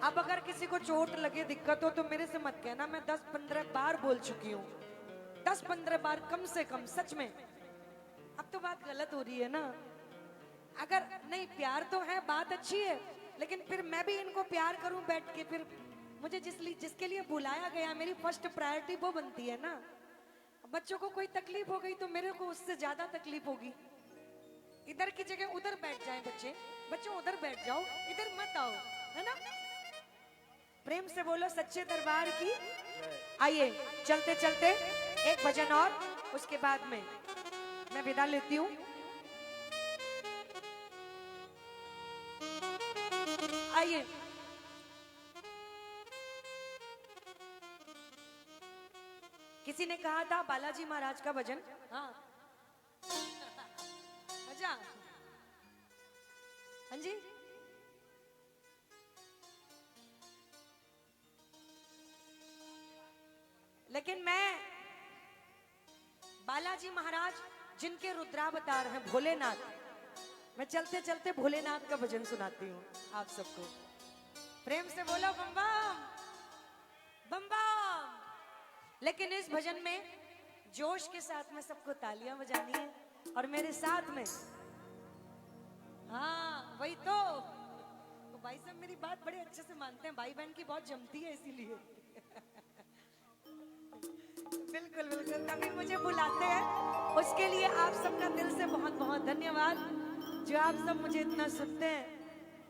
अब अगर किसी को चोट लगे, दिक्कत हो, तो मेरे से मत कहना, मैं 10-15 बार बोल चुकी हूँ, 10-15 बार कम से कम, सच में। अब तो बात गलत हो रही है ना, अगर नहीं प्यार तो है, बात अच्छी है, लेकिन फिर मैं भी इनको प्यार करूं बैठ के, फिर मुझे जिसके लिए बुलाया गया, मेरी फर्स्ट प्रायोरिटी वो बनती है ना। बच्चों को कोई तकलीफ हो गई तो मेरे को उससे ज्यादा तकलीफ होगी। इधर की जगह उधर बैठ जाएं बच्चे, बच्चों उधर बैठ जाओ, इधर मत आओ, है ना। प्रेम से बोलो सच्चे दरबार की। आइए चलते चलते एक भजन और, उसके बाद में मैं विदा लेती हूँ। आइए किसी ने कहा था बालाजी महाराज का भजन, हाँ अच्छा, हाँ जी, लेकिन मैं बालाजी महाराज जिनके रुद्रावतार हैं भोलेनाथ, मैं चलते चलते भोलेनाथ का भजन सुनाती हूँ आप सबको। प्रेम से बोलो बम बम बम बम। लेकिन इस भजन में जोश के साथ में सबको तालियां बजानी है, और मेरे साथ में, हाँ वही तो भाई साहब मेरी बात बड़े अच्छे से मानते हैं, भाई बहन की बहुत जमती है इसीलिए बिल्कुल बिल्कुल, तभी मुझे बुलाते हैं, उसके लिए आप सबका दिल से बहुत बहुत धन्यवाद। जो आप सब मुझे इतना सुनते हैं,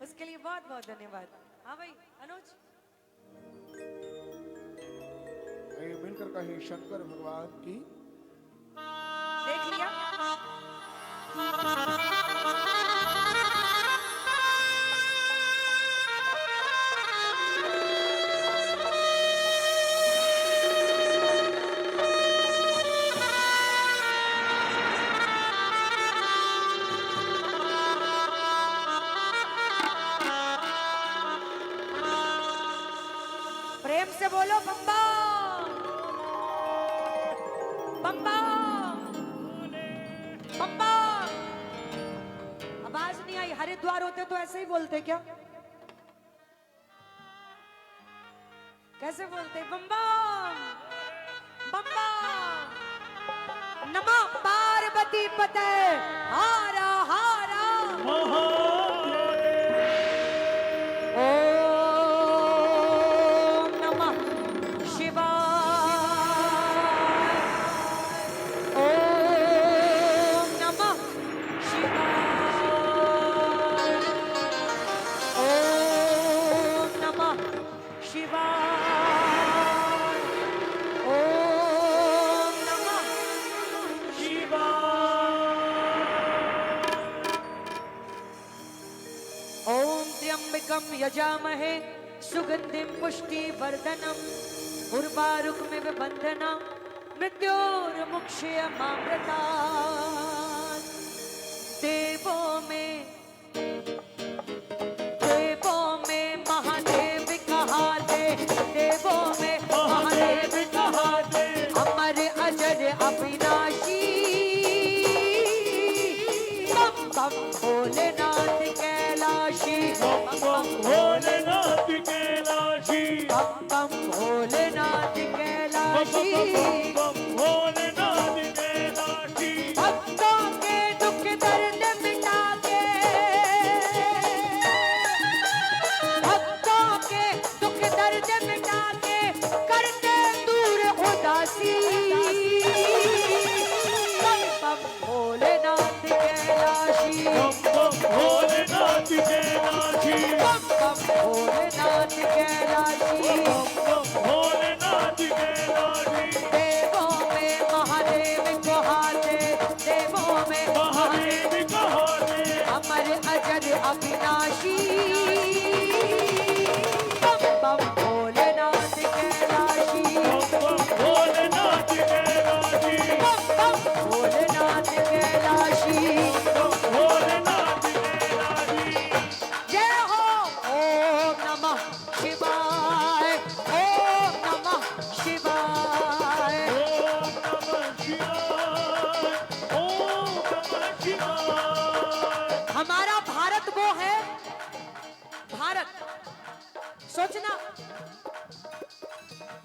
उसके लिए बहुत बहुत धन्यवाद। हाँ भाई अनुज, मिलकर कहीं शंकर भगवान की। देख लिया। प्रेम से बोलो बम्बा बम्बा बम्बा। आवाज नहीं आई, हरिद्वार होते तो ऐसे ही बोलते क्या? कैसे बोलते? बम्बा बम्बा नमः पार्वती पते हारा हारा ओम नमः शिवाय ओम नमः शिवाय ओम नमः शिवाय ओम नमः ओम त्र्यंबकं यजामहे सुगंधिं पुष्टिवर्धनम् उर्वारुकमिव बन्धनं मृत्योर्मुक्षयमामृतात् देवों में महादेव कहाते देवों में महादेव कहाते अमर अजर अविनाशी बम बम भोलेनाथ कैलाशी बम बम भोलेनाथ कैलाशी बम बम भोलेनाथ कैलाशी भोलेनाथ कैलाशी भक्तों के दुख दर्द मिटा के भक्तों के दुख दर्द मिटा के करते दूर उदासी बम बम भोलेनाथ कैलाशी भोलेनाथ कैलाशी बम बम भोलेनाथ कैलाशी भोलेनाथ कैलाशी देवों में महादेव कहाते देवों में महादेव कहाते अमर अजर अविनाशी बम बम भोलेनाथ कैलाशी भोलेनाथ कैलाशी बम बम भोलेनाथ कैलाशी भोलेनाथ कैलाशी जय हो ओम नमः शिवाय ओम नमः शिवाय ओम नमः शिवाय ओम नमः शिवाय हमारा भारत वो है भारत सोचना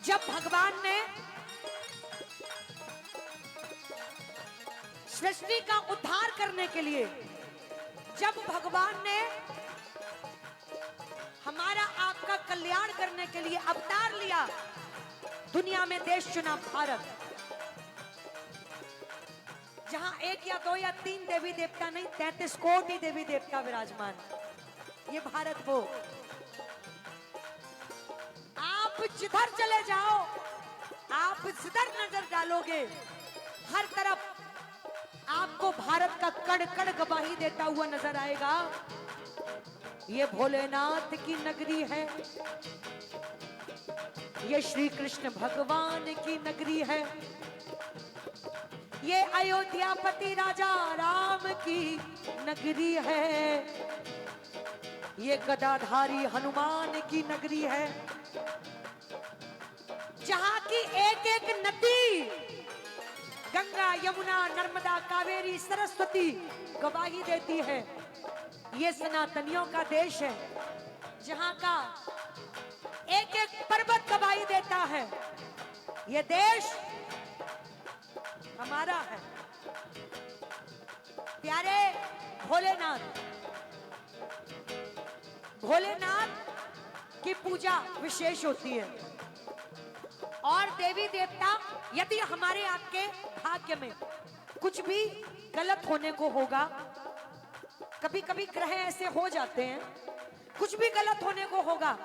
जब भगवान ने सृष्टि का उद्धार करने के लिए जब भगवान ने हमारा आपका कल्याण करने के लिए अवतार लिया दुनिया में देश चुना भारत जहां एक या दो या तीन देवी देवता नहीं 33 कोटि देवी देवता विराजमान ये भारत वो आप जिधर चले जाओ आप जिधर नजर डालोगे हर तरफ आपको भारत का कण कण गवाही देता हुआ नजर आएगा ये भोलेनाथ की नगरी है ये श्री कृष्ण भगवान की नगरी है ये अयोध्यापति राजा राम की नगरी है ये गदाधारी हनुमान की नगरी है जहां की एक एक नदी गंगा यमुना नर्मदा कावेरी सरस्वती गवाही देती है ये सनातनियों का देश है जहां का एक एक पर्वत गवाही देता है ये देश हमारा है प्यारे भोलेनाथ भोलेनाथ की पूजा विशेष होती है और देवी देवता यदि हमारे आपके भाग्य में कुछ भी गलत होने को होगा कभी कभी ग्रह ऐसे हो जाते हैं कुछ भी गलत होने को होगा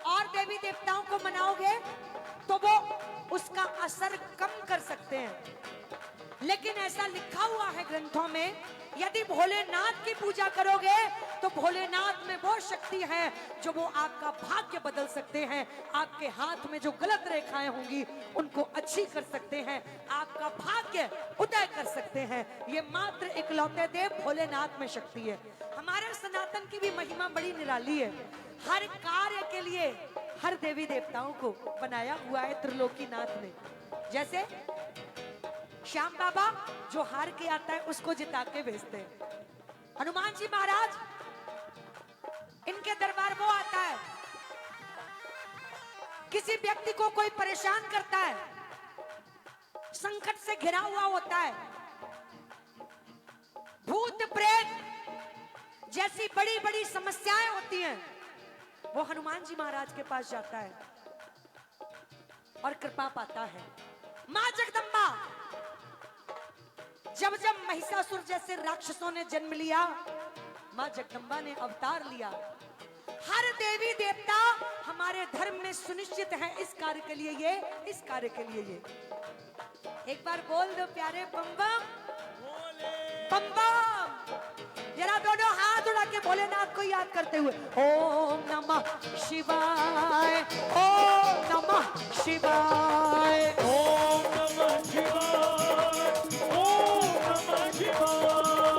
और देवी देवताओं को मनाओगे तो वो उसका असर कम कर सकते हैं लेकिन ऐसा लिखा हुआ है ग्रंथों में यदि भोलेनाथ की पूजा करोगे तो भोलेनाथ में वो शक्ति है जो वो आपका भाग्य बदल सकते हैं आपके हाथ में जो गलत रेखाएं होंगी उनको अच्छी कर सकते हैं आपका भाग्य उदय कर सकते हैं ये मात्र इकलौते देव भोलेनाथ में शक्ति है हमारे सनातन की भी महिमा बड़ी निराली है हर कार्य के लिए हर देवी देवताओं को बनाया हुआ है त्रिलोकीनाथ ने जैसे श्याम बाबा जो हार के आता है उसको जिता के भेजते हैं हनुमान जी महाराज इनके दरबार वो आता है किसी व्यक्ति को कोई परेशान करता है संकट से घिरा हुआ होता है। भूत प्रेत जैसी बड़ी बड़ी समस्याएं होती हैं, वो हनुमान जी महाराज के पास जाता है और कृपा पाता है। मां जगदम्बा जब जब महिषासुर जैसे राक्षसों ने जन्म लिया, मां जगदम्बा ने अवतार लिया। हर देवी देवता हमारे धर्म में सुनिश्चित है, इस कार्य के लिए ये, इस कार्य के लिए ये। एक बार बोल दो प्यारे बम बम बम बम। जरा दोनों हाथ उड़ा के भोलेनाथ को याद करते हुए ओम नमः शिवाय, ओम नमः शिवाय, ओम नमः शिवाय, ओम नमः शिवाय,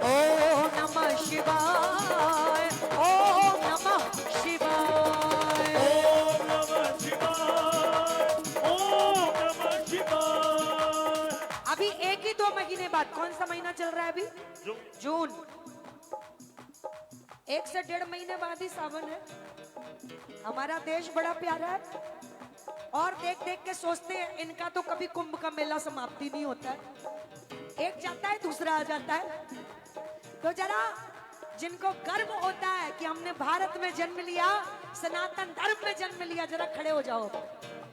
ओम नमः शिवाय, ओम नमः शिवाय। ओम नमः शिवाय, ओम नमः शिवाय। अभी 1 ही 2 महीने बाद, कौन सा महीना चल रहा है अभी? जून। 1 से 1.5 महीने बाद ही सावन है। हमारा देश बड़ा प्यारा है और देख देख के सोचते हैं इनका तो कभी कुंभ का मेला समाप्ति नहीं होता है। एक जाता है दूसरा आ जाता है। तो जरा जिनको गर्व होता है कि हमने भारत में जन्म लिया, सनातन धर्म में जन्म लिया, जरा खड़े हो जाओ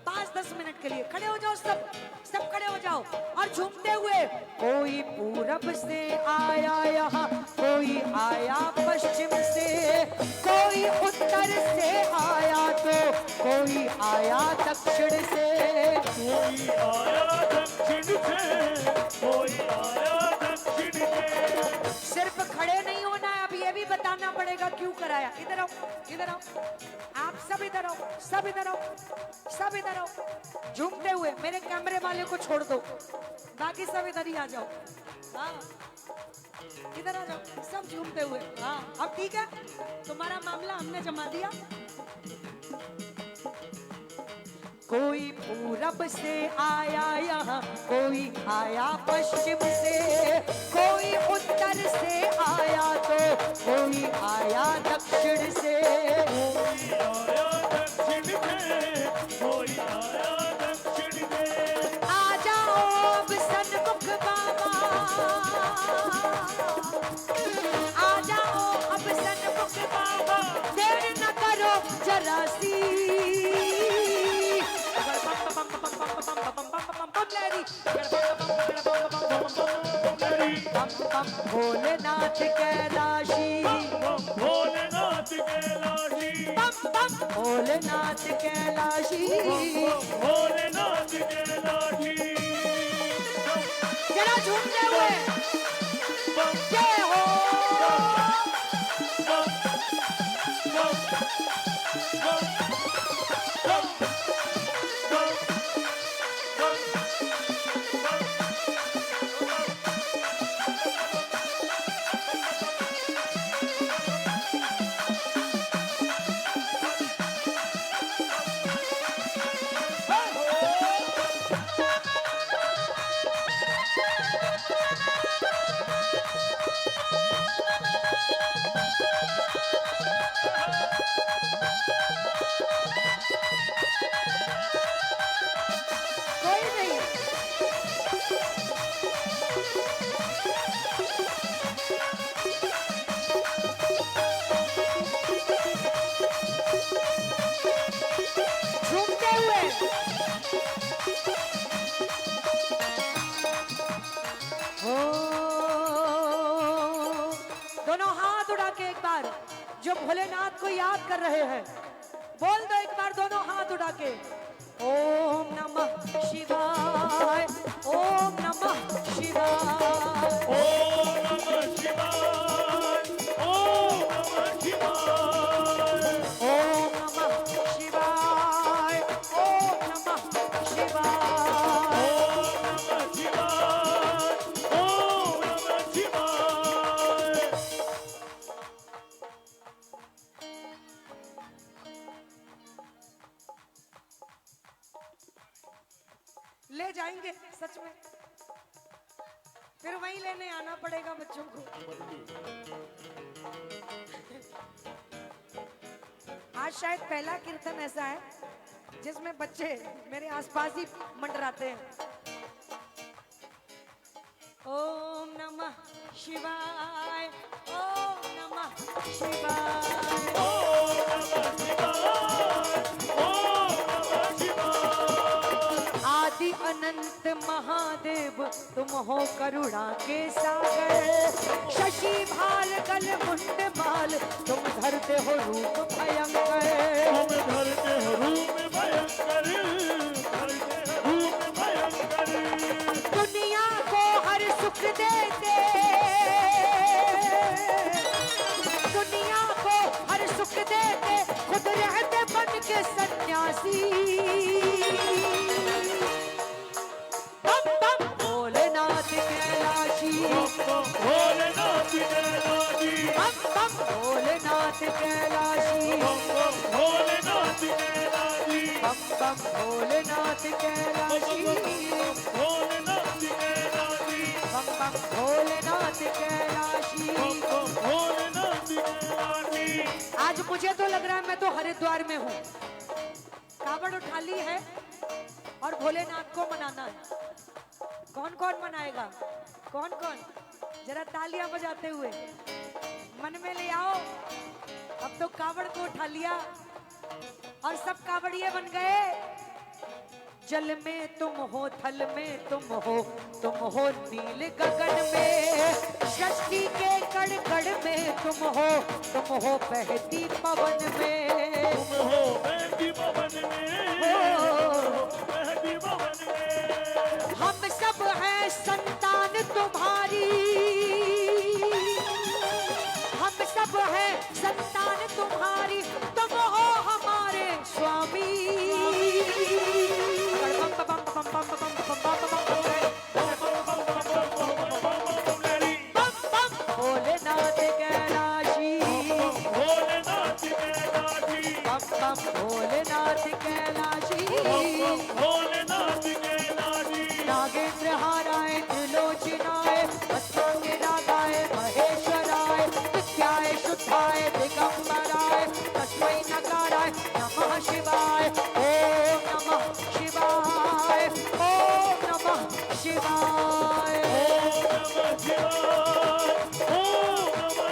5-10 मिनट के लिए। खड़े हो जाओ, सब खड़े हो जाओ और झूमते हुए। कोई पूरब से आया यहाँ, कोई आया पश्चिम से, कोई उत्तर से आया तो कोई आया दक्षिण से। कोई आया दक्षिण से, कोई आया दक्षिण से। सिर्फ खड़े नहीं होना है, अब ये भी बताना पड़ेगा क्यों कराया। इधर आओ, इधर आओ, आप सब इधर आओ, सब इधर आओ, सब इधर आओ। झूमते हुए, मेरे कैमरे वाले को छोड़ दो, बाकी सब इधर ही आ जाओ। हाँ, इधर आ जाओ, सब झूमते हुए। हाँ, अब ठीक है, तुम्हारा मामला हमने जमा दिया। कोई पूरब से आया यहाँ, कोई आया पश्चिम से, कोई उत्तर से आया तो कोई आया दक्षिण से। कोई आया दक्षिण से, कोई आया दक्षिण से। आ जाओ अब सन्मुख बाबा, आ जाओ अब सन्मुख बाबा, देर न करो जरा सी। भोलेनाथ कैलाशी, भोलेनाथ कैलाशी, भोलेनाथ कैलाशी। भोलेनाथ कैलाशी। जरा झूमते हुए जय हो। कोई नहीं, झूमते हुए। ओ, दोनों हाथ उड़ा के एक बार जो भोलेनाथ को याद कर रहे हैं, बोल दो एक बार दोनों हाथ उड़ा के। ओम नमः शिवाय, ओम नमः शिवाय, ओम नमः शिवाय, ओम नमः शिवाय, ओम नमः शिवाय, ओम नमः शिवाय। ओम नमः शिवाय, ओम नमः शिवाय। ले जाएंगे सच में, फिर वहीं लेने आना पड़ेगा बच्चों को। आज शायद पहला कीर्तन ऐसा है जिसमें बच्चे मेरे आसपास ही मंडराते हैं। ओम नमः शिवाय, ओम नमः शिवाय। ओम नमः शिवाय, ओम नमः शिवाय। आदि अनंत महादेव तुम हो करुणा के सागर, शशि भाल गल मुंड माल तुम धरते हो रूप भयंकर। तुम धरते हो रूप भयंकर, धरते हो रूप भयंकर। दुनिया को हर सुख देते, दुनिया को हर सुख देते, खुद रहते बन के सन्यासी। बम बम भोलेनाथ कैलाशी, भोलेनाथ कैलाशी, बम बम भोलेनाथ कैलाशी, भोलेनाथ कैलाशी, बम बम भोलेनाथ कैलाशी, भोलेनाथ कैलाशी, बम बम भोलेनाथ कैलाशी। भोलेनाथ कैलाशी। आज मुझे तो लग रहा है मैं तो हरिद्वार में हूँ। कावड़ उठा ली है और भोलेनाथ को मनाना है। कौन कौन मनाएगा? कौन कौन? जरा तालियां बजाते हुए मन में ले आओ। अब तो कावड़ को उठा लिया और सब कावड़िए बन गए। जल में तुम हो, थल में तुम हो नील गगन में, सृष्टि के कण कण में तुम हो बहती पवन में। तुम हो बहती पवन में, बहती पवन में। हम सब हैं संतान तुम्हारी, हम सब हैं संतान तुम्हारी, तुम हो हमारे स्वामी। भोलेनाथ कैलाशी, भोलेनाथ कैलाशी, बम भोलेनाथ कैलाशी। भोलेनाथ कैलाशी। नागेंद्र हाराय त्रिलोचनाय, अस्तांगे रागाय महेश्वराय, नित्याय शुद्धाय दिगंबराय, तस्मै नकाराय नमः शिवाय। ओम नमः शिवाय, ओम नमः शिवाय। ओम नमः शिवाय, ओम नमः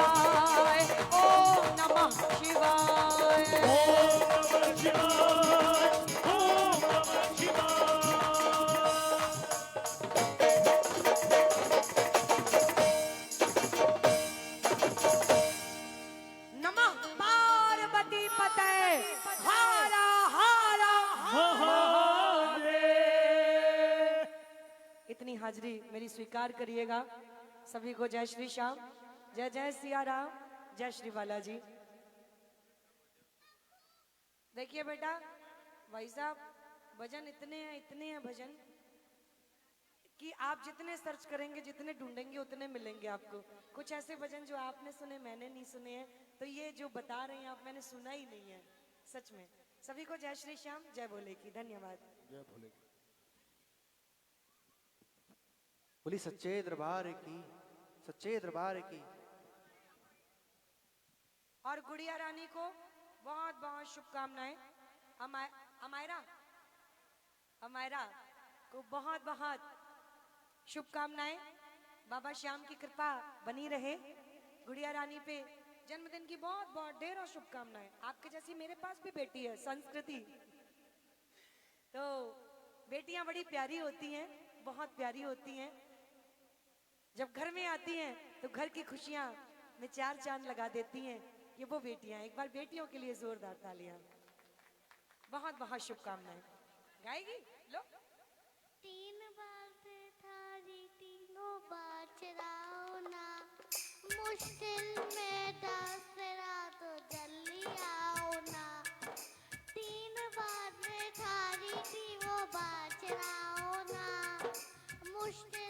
शिवाय, ओम नमः शिवाय, ओम नमः शिवाय, ओम नमः शिवाय। नमः पार्वती पते, हारा हारा महादेव। इतनी हाजिरी मेरी स्वीकार करिएगा। सभी को जय श्री श्याम, जय जय सिया राम, जय श्री बालाजी। देखिए बेटा, भाई साहब भजन इतने हैं भजन कि आप जितने सर्च करेंगे, जितने ढूंढेंगे उतने मिलेंगे आपको। कुछ ऐसे भजन जो आपने सुने मैंने नहीं सुने हैं, तो ये जो बता रहे हैं आप मैंने सुना ही नहीं है सच में। सभी को जय श्री श्याम, जय भोले की। धन्यवाद। जय भोले। बोली सच्चे दरबार की, सच्चे दरबार की। और गुड़िया रानी को बहुत बहुत शुभकामनाएं। अमायरा अमायरा को बहुत बहुत शुभकामनाएं। बाबा श्याम की कृपा बनी रहे गुड़िया रानी पे। जन्मदिन की बहुत बहुत ढेरों शुभकामनाएं। आपके जैसी मेरे पास भी बेटी है संस्कृति। तो बेटियां बड़ी प्यारी होती हैं, बहुत प्यारी होती हैं। जब घर में आती हैं तो घर की खुशियां में चार चांद लगा देती हैं। ये वो बेटियां। एक बार बेटियों के लिए जोरदार तालियां। बहुत बहुत शुभकामनाएं। गाएगी लो। तीन बार से थारी तीनों बार चलाओ ना, मुश्किल में दसरा तो जल्दी आओ ना। तीन बार से थारी तीनों बार चलाओ ना, मुश्किल